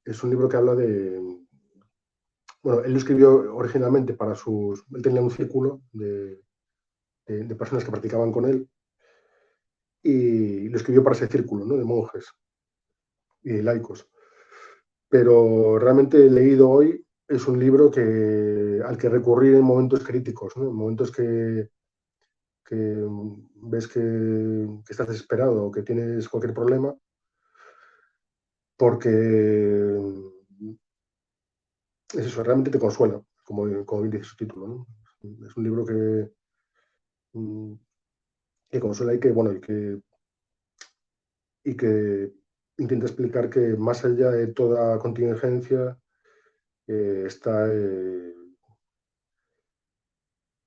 Es un libro que habla de... Bueno, él lo escribió originalmente para sus... Él tenía un círculo de personas que practicaban con él y lo escribió para ese círculo, ¿no? De monjes y de laicos. Pero realmente leído hoy es un libro al que recurrir en momentos críticos, ¿no? En momentos que ves que estás desesperado o que tienes cualquier problema, porque es eso, realmente te consuela, como bien dice su título, ¿no? Es un libro mm, que consuela bueno, y que intenta explicar que más allá de toda contingencia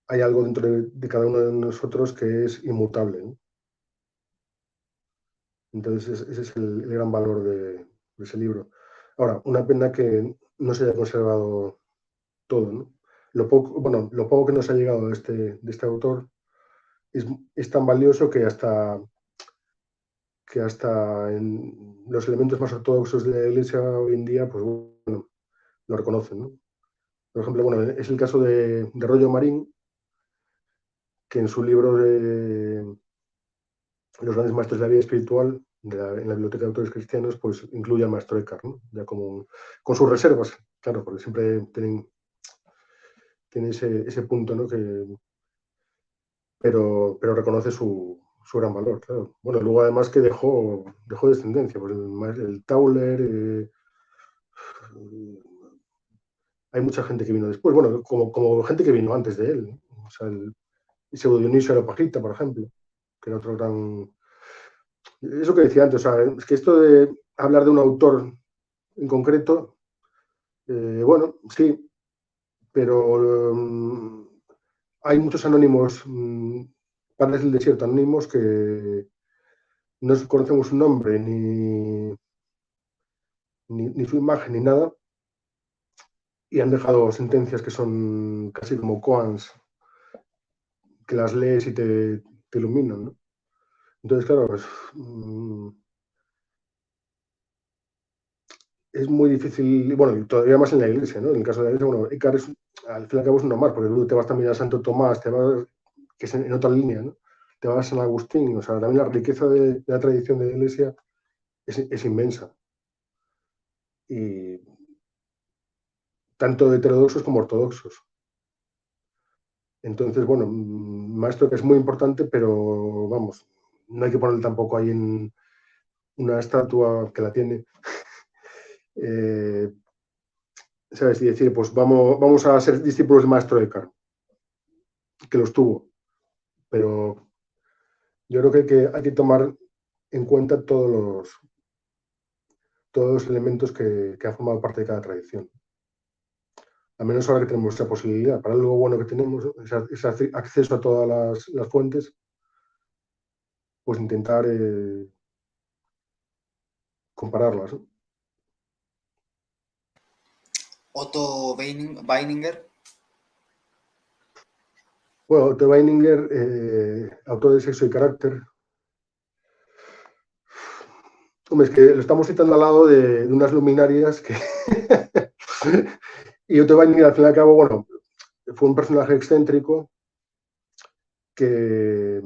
hay algo dentro de cada uno de nosotros que es inmutable, ¿no? Entonces, ese es el gran valor de ese libro. Ahora, una pena que no se haya conservado todo, ¿no? Bueno, lo poco que nos ha llegado de este autor es tan valioso que hasta en los elementos más ortodoxos de la Iglesia hoy en día, pues bueno, lo reconocen, ¿no? Por ejemplo, bueno, es el caso de Rollo Marín, que en su libro de Los grandes maestros de la vida espiritual, en la biblioteca de autores cristianos, pues incluye al maestro Eckhart, ¿no? Ya como con sus reservas, claro, porque siempre tiene ese punto, ¿no? Pero reconoce su gran valor, claro. Bueno, luego además que dejó descendencia, pues el Tauler, hay mucha gente que vino después, bueno, como gente que vino antes de él, ¿no? O sea, ese Dionisio Areopagita, por ejemplo, que era otro gran... Eso que decía antes, o sea, es que esto de hablar de un autor en concreto, bueno, sí, pero hay muchos anónimos, padres del desierto, anónimos que no conocemos su nombre, ni su imagen, ni nada, y han dejado sentencias que son casi como koans, que las lees y te iluminan, ¿no? Entonces, claro, pues, es muy difícil, bueno, y todavía más en la iglesia, ¿no? En el caso de la iglesia, bueno, Écar es, al fin y al cabo es normal, porque tú te vas también a Santo Tomás, te vas, que es en otra línea, ¿no? Te vas a San Agustín, o sea, también la riqueza de la tradición de la iglesia es inmensa. Y tanto heterodoxos como ortodoxos. Entonces, bueno, maestro que es muy importante, pero vamos, no hay que ponerle tampoco ahí en una estatua que la tiene. ¿Sabes? Y decir, pues vamos a ser discípulos del maestro Eckhart, que los tuvo. Pero yo creo que hay que tomar en cuenta todos los elementos que han formado parte de cada tradición. Al menos ahora que tenemos esa posibilidad, para algo bueno que tenemos, ese acceso a todas las fuentes, pues intentar compararlas, ¿no? Otto Weininger. Bueno, Otto Weininger, autor de Sexo y Carácter. Hombre, es que lo estamos citando al lado de unas luminarias que... y Otto Weininger, al fin y al cabo, bueno, fue un personaje excéntrico que...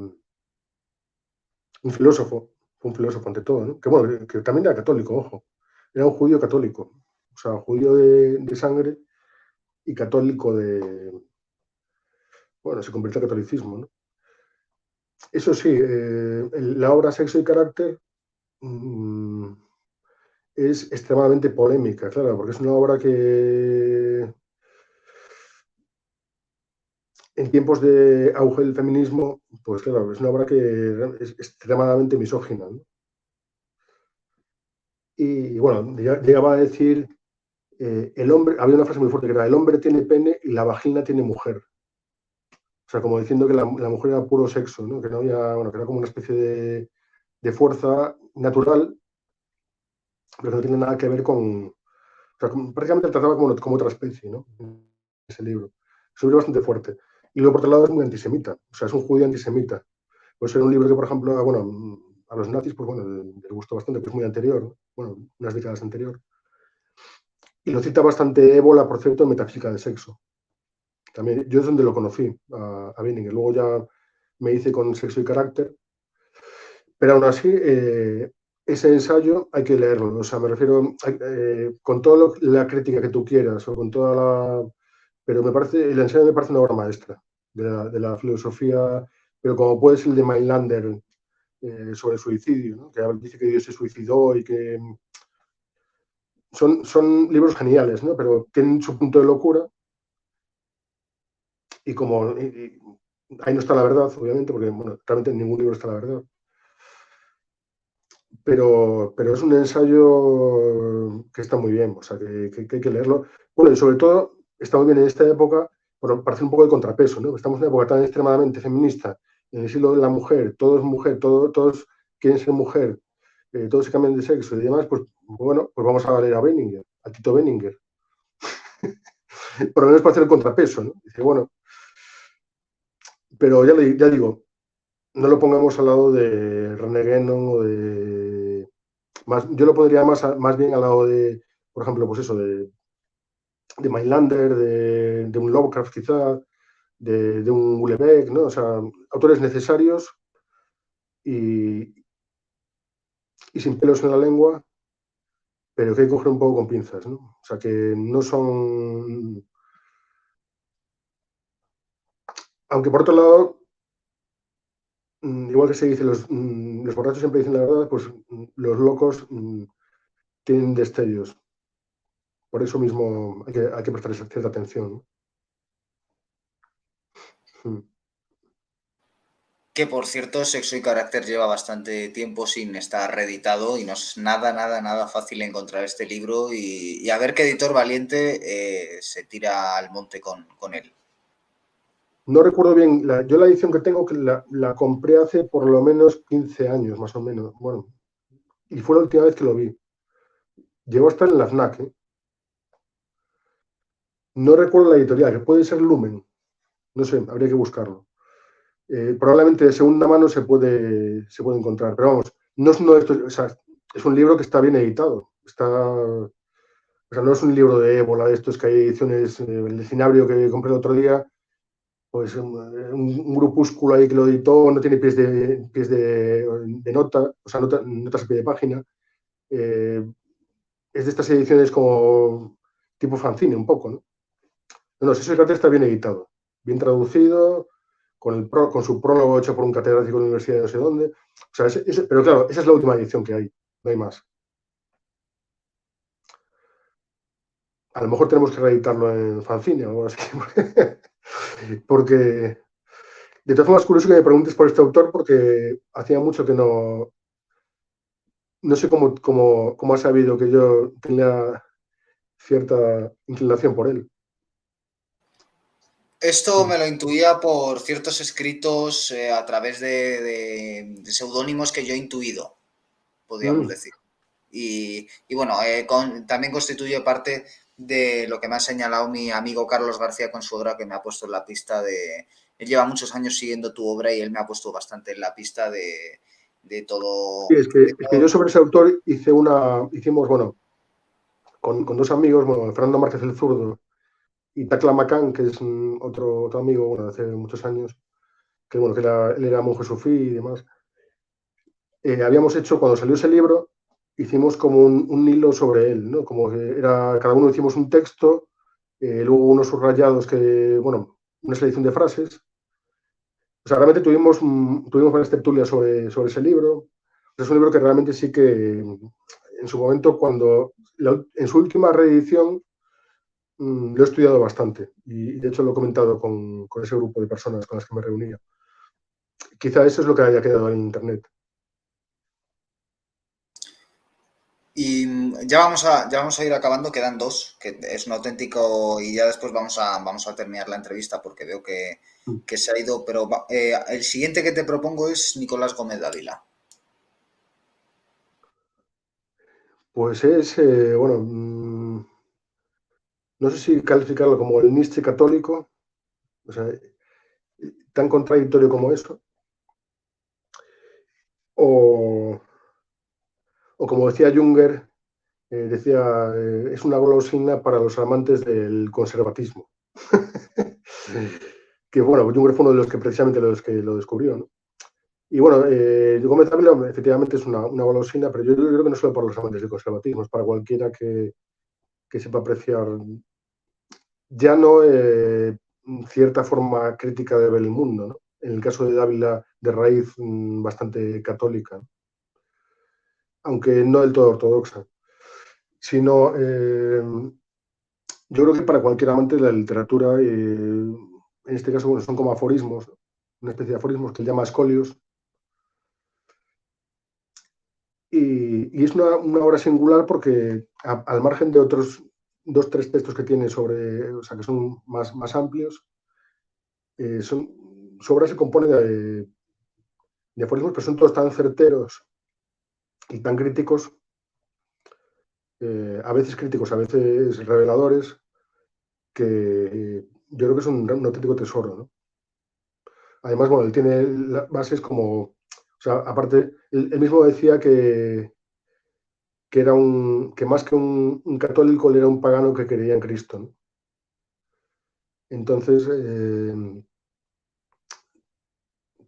fue un filósofo ante todo, ¿no? Que bueno, que también era católico, ojo. Era un judío católico. O sea, judío de sangre y católico de... Bueno, se convirtió al catolicismo, ¿no? Eso sí, la obra Sexo y Carácter es extremadamente polémica, claro, porque es una obra que en tiempos de auge del feminismo, pues claro, es una obra que es extremadamente misógina, ¿no? Y bueno, llegaba a decir, el hombre, había una frase muy fuerte que era, el hombre tiene pene y la vagina tiene mujer. O sea, como diciendo que la mujer era puro sexo, ¿no? Que no había, bueno, que era como una especie de fuerza natural, pero que no tiene nada que ver con, o sea, prácticamente el trataba como otra especie, ¿no? Ese libro. Es un libro bastante fuerte. Y luego, por otro lado, es muy antisemita. O sea, es un judío antisemita. Pues era un libro que, por ejemplo, bueno, a los nazis, pues bueno, les gustó bastante, pues muy anterior, ¿no? Bueno, unas décadas anterior. Y lo cita bastante Ébola, por cierto, en Metafísica del Sexo. También, yo es donde lo conocí, a Binninger. Luego ya me hice con Sexo y Carácter. Pero aún así, ese ensayo hay que leerlo. O sea, me refiero, con toda la crítica que tú quieras, o con toda la... Pero me parece, el ensayo me parece una obra maestra de la filosofía, pero como puede ser el de Mailander, sobre el suicidio, ¿no? Que dice que Dios se suicidó y que son libros geniales, ¿no? Pero tienen su punto de locura y como ahí no está la verdad, obviamente, porque bueno, realmente en ningún libro está la verdad. Pero es un ensayo que está muy bien, o sea, que hay que leerlo. Bueno, y sobre todo está muy bien en esta época, bueno, parece un poco de contrapeso, ¿no? Estamos en una época tan extremadamente feminista, en el siglo de la mujer, todo es mujer, todos quieren ser mujer, todos se cambian de sexo y demás, pues bueno, pues vamos a leer a Benninger, a Tito Benninger. Por lo menos para hacer el contrapeso, ¿no? Dice, bueno, pero ya digo, no lo pongamos al lado de René Guénon o de... yo lo pondría más bien al lado de, por ejemplo, pues eso, de Mailander, de un Lovecraft quizá, de un Houellebecq, ¿no? O sea, autores necesarios y sin pelos en la lengua, pero que hay que coger un poco con pinzas, ¿no? O sea, que no son... Aunque por otro lado, igual que se dice, los borrachos siempre dicen la verdad, pues los locos tienen destellos. Por eso mismo hay que prestar cierta atención, ¿no? Que por cierto, Sexo y Carácter lleva bastante tiempo sin estar reeditado y no es nada, nada, nada fácil encontrar este libro y a ver qué editor valiente se tira al monte con él. No recuerdo bien, yo la edición que tengo, que la compré hace por lo menos 15 años, más o menos. Bueno, y fue la última vez que lo vi. Llegó a estar en la FNAC, ¿eh? No recuerdo la editorial, que puede ser Lumen. No sé, habría que buscarlo. Probablemente de segunda mano se puede encontrar, pero vamos, no es uno de estos, o sea, es un libro que está bien editado. O sea, no es un libro de ébola de estos que hay ediciones, el Cinabrio que compré el otro día, pues un grupúsculo ahí que lo editó, no tiene pies de nota, o sea, notas a pie de página. Es de estas ediciones como tipo fanzine, un poco, ¿no? No, si cartel está bien editado, bien traducido, con su prólogo hecho por un catedrático de la universidad de no sé dónde. O sea, pero claro, esa es la última edición que hay, no hay más. A lo mejor tenemos que reeditarlo en fanzine o algo así. Porque, de todas formas, curioso que me preguntes por este autor, porque hacía mucho que no sé cómo has sabido que yo tenía cierta inclinación por él. Esto me lo intuía por ciertos escritos a través de seudónimos que yo he intuido, podríamos Mm. decir. Y bueno, también constituye parte de lo que me ha señalado mi amigo Carlos García con su obra, que me ha puesto en la pista de... Él lleva muchos años siguiendo tu obra y él me ha puesto bastante en la pista de Sí, todo... es que yo sobre ese autor hicimos, bueno, con dos amigos, bueno, Fernando Márquez el Zurdo y Tacla Macán, que es otro amigo, bueno, de hace muchos años, que bueno, él era monje sufí y demás. Habíamos hecho, cuando salió ese libro, hicimos como un hilo sobre él, ¿no? Como que cada uno hicimos un texto, luego unos subrayados bueno, una selección de frases. O sea, realmente tuvimos varias tertulias sobre ese libro. Es un libro que realmente sí que en su momento, en su última reedición, lo he estudiado bastante y de hecho lo he comentado con ese grupo de personas con las que me reunía. Quizá eso es lo que haya quedado en internet. Y ya vamos a ir acabando, quedan dos, que es un auténtico, y ya después vamos a terminar la entrevista porque veo que se ha ido, pero el siguiente que te propongo es Nicolás Gómez Dávila. Pues bueno, no sé si calificarlo como el Nietzsche católico, o sea, tan contradictorio como eso, o, o como decía Junger, es una golosina para los amantes del conservatismo. Que bueno, Junger fue uno de los que precisamente los que lo descubrió, ¿no? Y bueno, Gómez Ávila efectivamente es una golosina, pero yo creo que no solo para los amantes del conservatismo, es para cualquiera que sepa apreciar ya no cierta forma crítica de ver el mundo, ¿no? En el caso de Dávila, de raíz bastante católica, aunque no del todo ortodoxa, sino yo creo que para cualquier amante de la literatura, en este caso bueno, son como aforismos, ¿no? Una especie de aforismos que él llama escolios, y es una obra singular porque al margen de otros dos, tres textos que tiene o sea, que son más amplios, su obra se compone de aforismos, pero son todos tan certeros y tan críticos, a veces críticos, a veces reveladores, que yo creo que es un auténtico tesoro, ¿no? Además, bueno, él tiene bases como, o sea, aparte, él mismo decía que más que un católico, él era un pagano que creía en Cristo, ¿no? Entonces,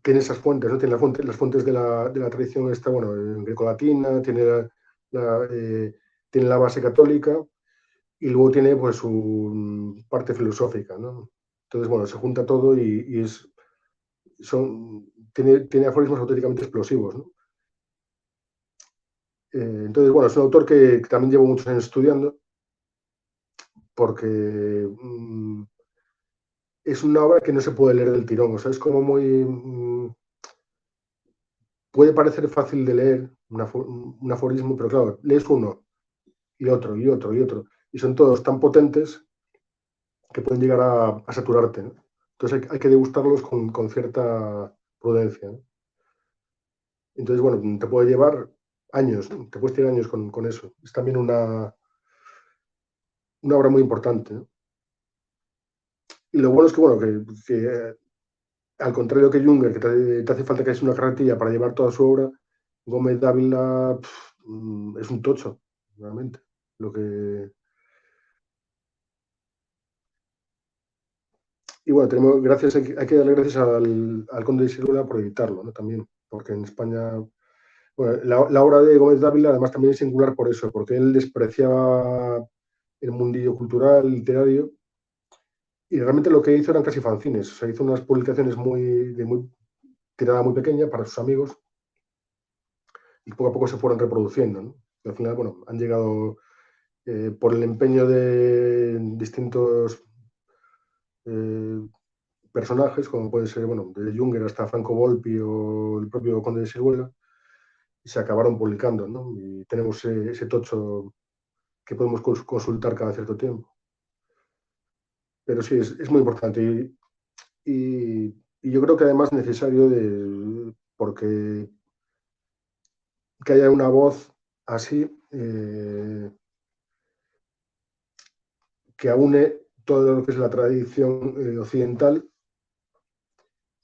tiene esas fuentes, ¿no? Tiene las fuentes de la tradición esta, bueno, grecolatina, tiene la base católica y luego tiene pues su parte filosófica, ¿no? Entonces, bueno, se junta todo y tiene aforismos auténticamente explosivos, ¿no? Entonces, bueno, es un autor que también llevo muchos años estudiando porque es una obra que no se puede leer del tirón, o sea, es como puede parecer fácil de leer un aforismo, pero claro, lees uno y otro y otro y otro, y son todos tan potentes que pueden llegar a saturarte, ¿no? Entonces hay que degustarlos con cierta prudencia, ¿no? Entonces, bueno, te puede llevar años, ¿no? Te puedes tirar años con eso. Es también una obra muy importante, ¿no? Y lo bueno es que, bueno, que al contrario que Junger, que te hace falta que es una carretilla para llevar toda su obra, Gómez Dávila es un tocho, realmente. Lo que... Y bueno, hay que darle gracias al Conde de Siruela por editarlo, ¿no? También, porque en España, bueno, la obra de Gómez Dávila además también es singular por eso, porque él despreciaba el mundillo cultural, literario, y realmente lo que hizo eran casi fanzines, o sea, hizo unas publicaciones de muy tirada muy pequeña para sus amigos, y poco a poco se fueron reproduciendo, ¿no? Y al final, bueno, han llegado por el empeño de distintos eh, personajes, como puede ser, bueno, desde Junger hasta Franco Volpi o el propio Conde de Siruela, y se acabaron publicando, ¿no? Y tenemos ese tocho que podemos consultar cada cierto tiempo. Pero sí, es muy importante y yo creo que además necesario porque que haya una voz así que aúne todo lo que es la tradición occidental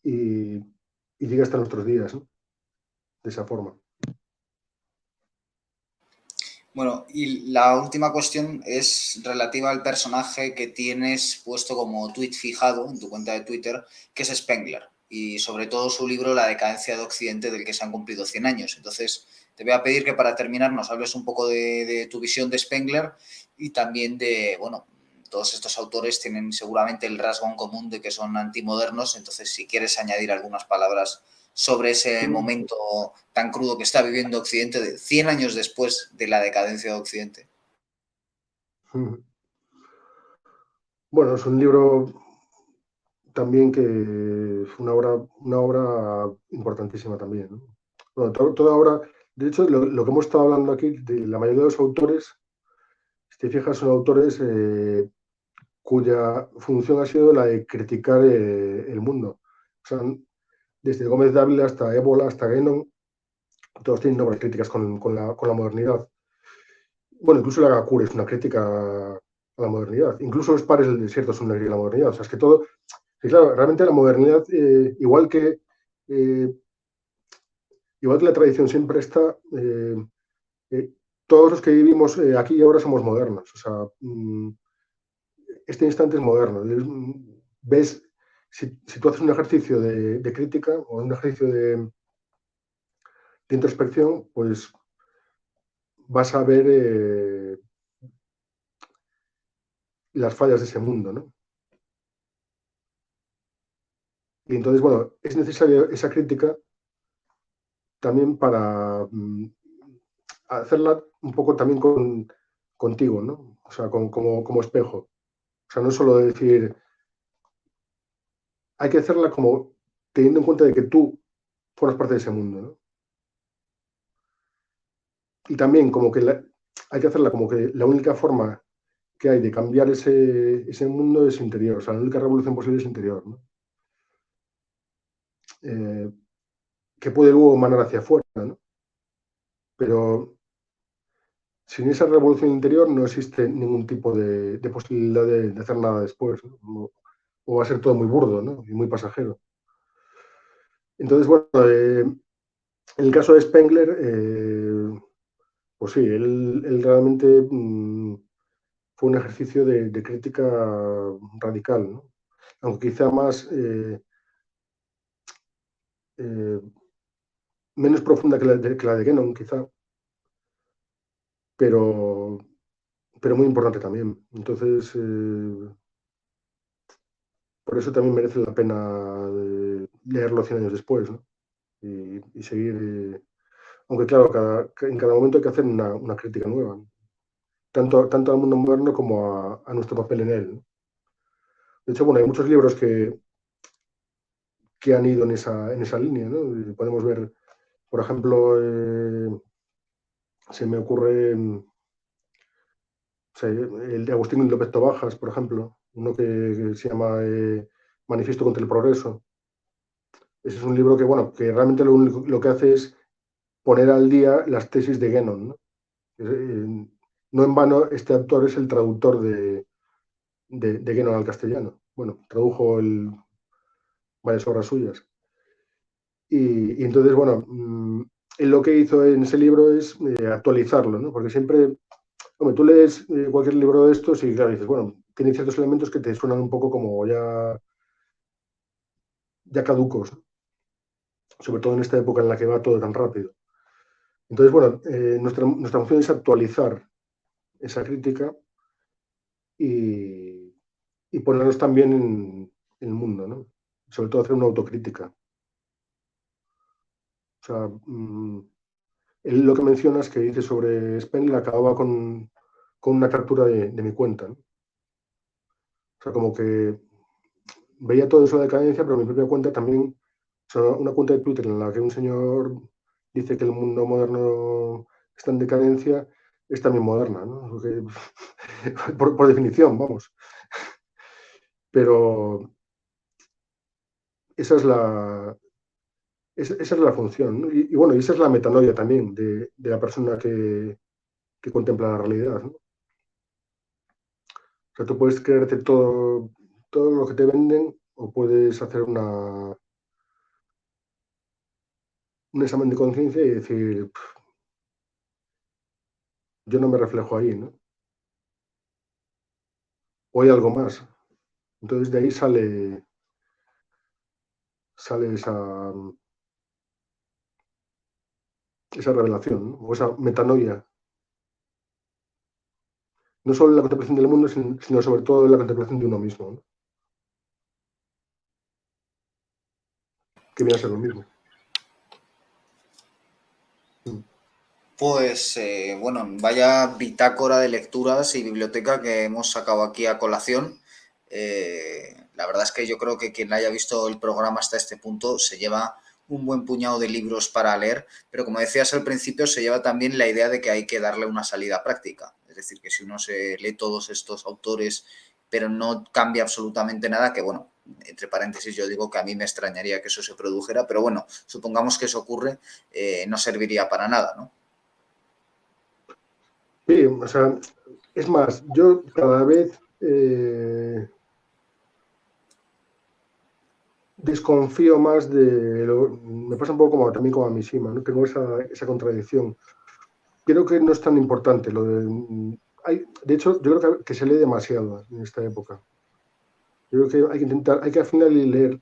y, y llegue hasta nuestros días, ¿no? De esa forma. Bueno, y la última cuestión es relativa al personaje que tienes puesto como tweet fijado en tu cuenta de Twitter, que es Spengler, y sobre todo su libro La decadencia de Occidente, del que se han cumplido 100 años. Entonces, te voy a pedir que para terminar nos hables un poco de tu visión de Spengler y también de, bueno, todos estos autores tienen seguramente el rasgo en común de que son antimodernos, entonces si quieres añadir algunas palabras sobre ese momento tan crudo que está viviendo Occidente de 100 años después de la decadencia de Occidente. Bueno, es un libro también que es una obra importantísima también, ¿no? Bueno, toda obra, de hecho, lo que hemos estado hablando aquí, de la mayoría de los autores, si te fijas, son autores cuya función ha sido la de criticar el mundo. O sea, desde Gómez Dávila hasta Ébola, hasta Guénon, todos tienen obras críticas con la modernidad. Bueno, incluso la Gakure es una crítica a la modernidad. Incluso los pares del desierto son una crítica a la modernidad. O sea, es que todo... Y claro, realmente la modernidad, eh, igual que la tradición siempre está, eh, todos los que vivimos aquí y ahora somos modernos. O sea, este instante es moderno. Ves, si tú haces un ejercicio de crítica o un ejercicio de introspección, pues vas a ver las fallas de ese mundo, ¿no? Y entonces, bueno, es necesaria esa crítica también para hacerla un poco también contigo, ¿no? O sea, como espejo. O sea, no solo decir, hay que hacerla como teniendo en cuenta de que tú formas parte de ese mundo, ¿no? Y también como que hay que hacerla como que la única forma que hay de cambiar ese mundo es interior. O sea, la única revolución posible es interior, ¿no? Eh, que puede luego emanar hacia afuera, ¿no? Pero sin esa revolución interior no existe ningún tipo de posibilidad de hacer nada después, ¿no? O va a ser todo muy burdo, ¿no? Y muy pasajero. Entonces, bueno, en el caso de Spengler, pues sí, él realmente fue un ejercicio de crítica radical, ¿no? Aunque quizá más eh, menos profunda que la de Guénon, quizá, pero, pero muy importante también. Entonces, por eso también merece la pena leerlo 100 años después, ¿no? Y seguir. Aunque claro, en cada momento hay que hacer una crítica nueva, ¿no? Tanto al mundo moderno como a nuestro papel en él, ¿no? De hecho, bueno, hay muchos libros que han ido en esa línea, ¿no? Podemos ver, por ejemplo, se me ocurre o sea, el de Agustín López Tobajas, por ejemplo, uno que se llama Manifiesto contra el Progreso. Ese es un libro que, bueno, que realmente lo que hace es poner al día las tesis de Guénon, ¿no? No en vano, este autor es el traductor de Guénon al castellano. Bueno, tradujo varias obras suyas. Y entonces, bueno, él lo que hizo en ese libro es actualizarlo, ¿no? Porque siempre, hombre, tú lees cualquier libro de estos y claro, dices, bueno, tiene ciertos elementos que te suenan un poco como ya caducos, ¿no? Sobre todo en esta época en la que va todo tan rápido. Entonces, bueno, nuestra función es actualizar esa crítica y, y ponernos también en el mundo, ¿no? Sobre todo hacer una autocrítica. O sea, él lo que mencionas que dice sobre Spengler acababa con una captura de mi cuenta, ¿no? O sea, como que veía todo eso de decadencia, pero mi propia cuenta también, o sea, una cuenta de Twitter en la que un señor dice que el mundo moderno está en decadencia, es también moderna, ¿no? Porque, por definición, vamos. Pero esa es esa es la función, ¿no? Y bueno, y esa es la metanoia también de la persona que contempla la realidad, ¿no? O sea, tú puedes creerte todo lo que te venden o puedes hacer un examen de conciencia y decir, yo no me reflejo ahí, ¿no? O hay algo más. Entonces de ahí sale esa revelación, ¿no? O esa metanoia. No solo en la contemplación del mundo, sino sobre todo en la contemplación de uno mismo, ¿no? Que viene a ser lo mismo. Pues bueno, vaya bitácora de lecturas y biblioteca que hemos sacado aquí a colación. La verdad es que yo creo que quien haya visto el programa hasta este punto se lleva un buen puñado de libros para leer, pero como decías al principio, se lleva también la idea de que hay que darle una salida práctica. Es decir, que si uno se lee todos estos autores, pero no cambia absolutamente nada, que bueno, entre paréntesis yo digo que a mí me extrañaría que eso se produjera, pero bueno, supongamos que eso ocurre, no serviría para nada, ¿no? Sí, o sea, es más, yo cada vez desconfío más me pasa un poco como también como a Mishima, ¿no? Tengo esa contradicción. Creo que no es tan importante lo de hecho, yo creo que se lee demasiado en esta época. Yo creo que hay que intentar, hay que al final leer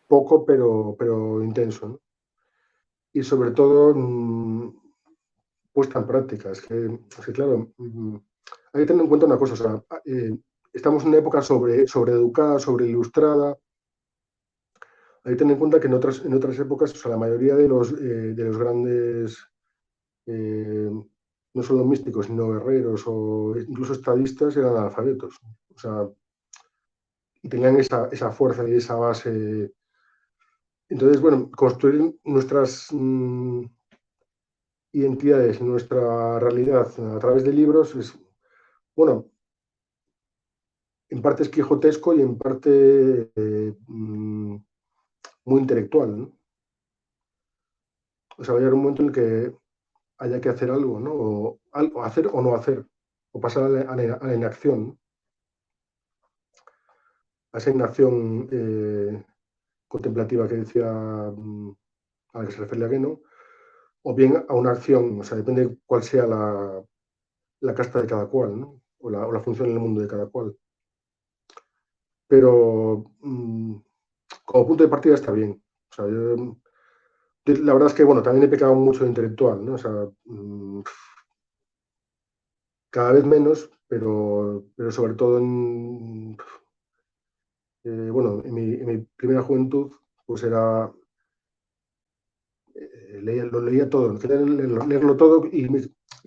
poco, pero intenso, ¿no? Y sobre todo puesta en práctica. Es que, claro, hay que tener en cuenta una cosa, o sea, estamos en una época sobreeducada, sobreilustrada. Hay que tener en cuenta que en otras épocas, o sea, la mayoría de los grandes, eh, no solo místicos, sino guerreros o incluso estadistas eran analfabetos. O sea, y tenían esa fuerza y esa base. Entonces, bueno, construir nuestras identidades, nuestra realidad a través de libros es, bueno, en parte es quijotesco y en parte muy intelectual, ¿no? O sea, va a llegar un momento en el que haya que hacer algo, ¿no? O hacer o no hacer, o pasar a la inacción, ¿no? A esa inacción contemplativa que decía, a la que se refiere Guénon, o bien a una acción, o sea, depende cuál sea la casta de cada cual, ¿no? O la función en el mundo de cada cual. Pero como punto de partida está bien. O sea, la verdad es que, bueno, también he pecado mucho de intelectual, ¿no? O sea, cada vez menos, pero sobre todo bueno, en mi primera juventud, pues lo leía todo, quería leerlo todo y,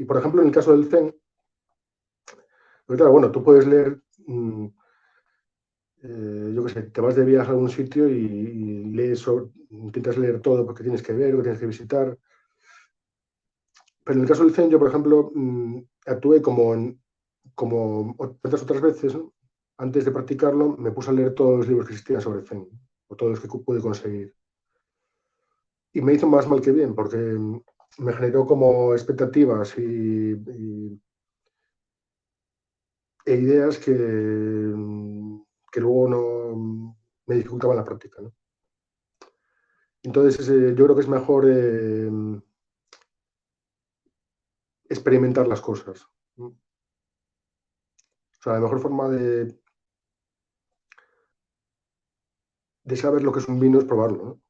por ejemplo, en el caso del Zen, pues claro, bueno, tú puedes leer, yo qué sé, te vas de viaje a algún sitio y lees, intentas leer todo porque tienes que ver o tienes que visitar, pero en el caso del Zen, yo, por ejemplo, actué como tantas otras veces, ¿no? Antes de practicarlo, me puse a leer todos los libros que existían sobre Zen, o todos los que pude conseguir. Y me hizo más mal que bien, porque me generó como expectativas e ideas que luego no me dificultaban la práctica, ¿no? Entonces, yo creo que es mejor experimentar las cosas, ¿no? O sea, la mejor forma de saber lo que es un vino es probarlo, ¿no?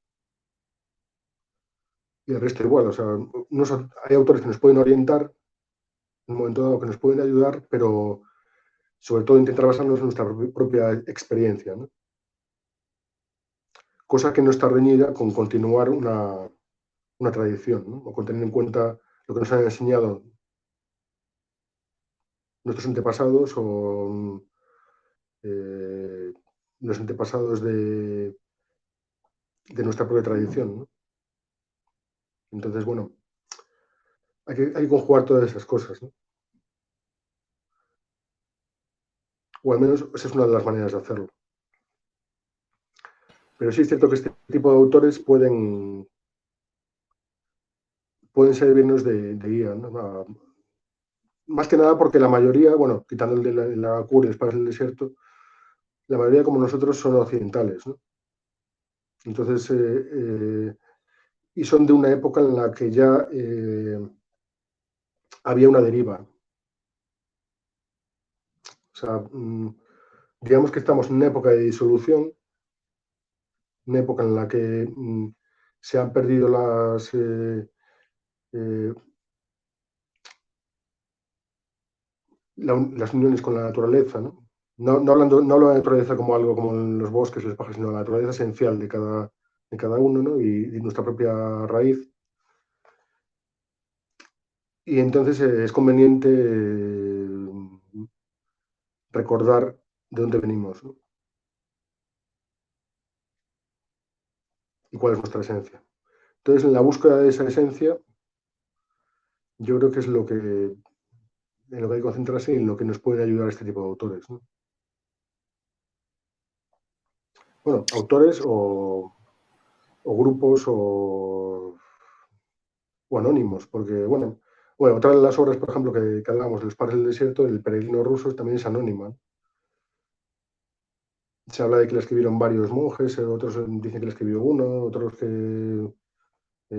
Y el resto igual, o sea, hay autores que nos pueden orientar en un momento dado, que nos pueden ayudar, pero sobre todo intentar basarnos en nuestra propia experiencia, ¿no? Cosa que no está reñida con continuar una tradición, ¿no? O con tener en cuenta lo que nos han enseñado nuestros antepasados o los antepasados de nuestra propia tradición, ¿no? Entonces, bueno, hay que conjugar todas esas cosas, ¿no? O al menos esa es una de las maneras de hacerlo. Pero sí es cierto que este tipo de autores pueden servirnos de guía, ¿no? Más que nada porque la mayoría, bueno, quitando el de la cura y el Espadas del Desierto, la mayoría como nosotros son occidentales, ¿no? Entonces, y son de una época en la que ya había una deriva. O sea, digamos que estamos en una época de disolución, una época en la que se han perdido eh, las uniones con la naturaleza, ¿no? No hablo de la naturaleza como algo como en los bosques, los pájaros, sino la naturaleza esencial de cada uno, ¿no? Y nuestra propia raíz. Y entonces es conveniente recordar de dónde venimos, ¿no? Y cuál es nuestra esencia. Entonces, en la búsqueda de esa esencia, yo creo que es en lo que hay que concentrarse y en lo que nos puede ayudar este tipo de autores, ¿no? Bueno, autores o grupos o anónimos, porque, bueno, otra de las obras, por ejemplo, que hablábamos de Los Padres del Desierto, El Peregrino Ruso, también es anónima, ¿no? Se habla de que la escribieron varios monjes, otros dicen que la escribió uno, otros que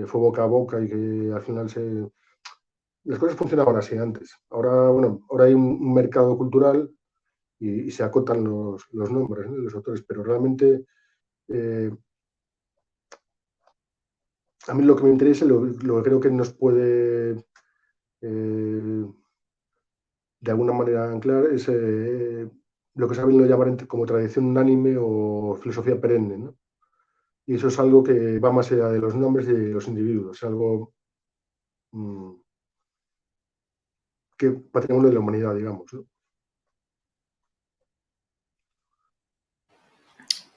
fue boca a boca y que al final las cosas funcionaban así antes. Ahora, bueno, ahora hay un mercado cultural y se acotan los nombres, ¿no?, de los autores, pero realmente eh, a mí lo que me interesa, lo que creo que nos puede de alguna manera anclar es lo que saben llamar como tradición unánime o filosofía perenne, ¿no? Y eso es algo que va más allá de los nombres de los individuos, es algo mmm, que patrimonio de la humanidad, digamos, ¿no?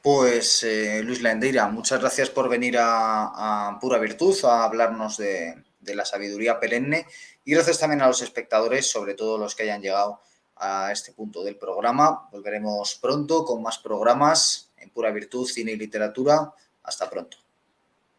Pues Luis Laendeira, muchas gracias por venir a Pura Virtud a hablarnos de la sabiduría perenne y gracias también a los espectadores, sobre todo los que hayan llegado a este punto del programa. Volveremos pronto con más programas en Pura Virtud, Cine y Literatura. Hasta pronto.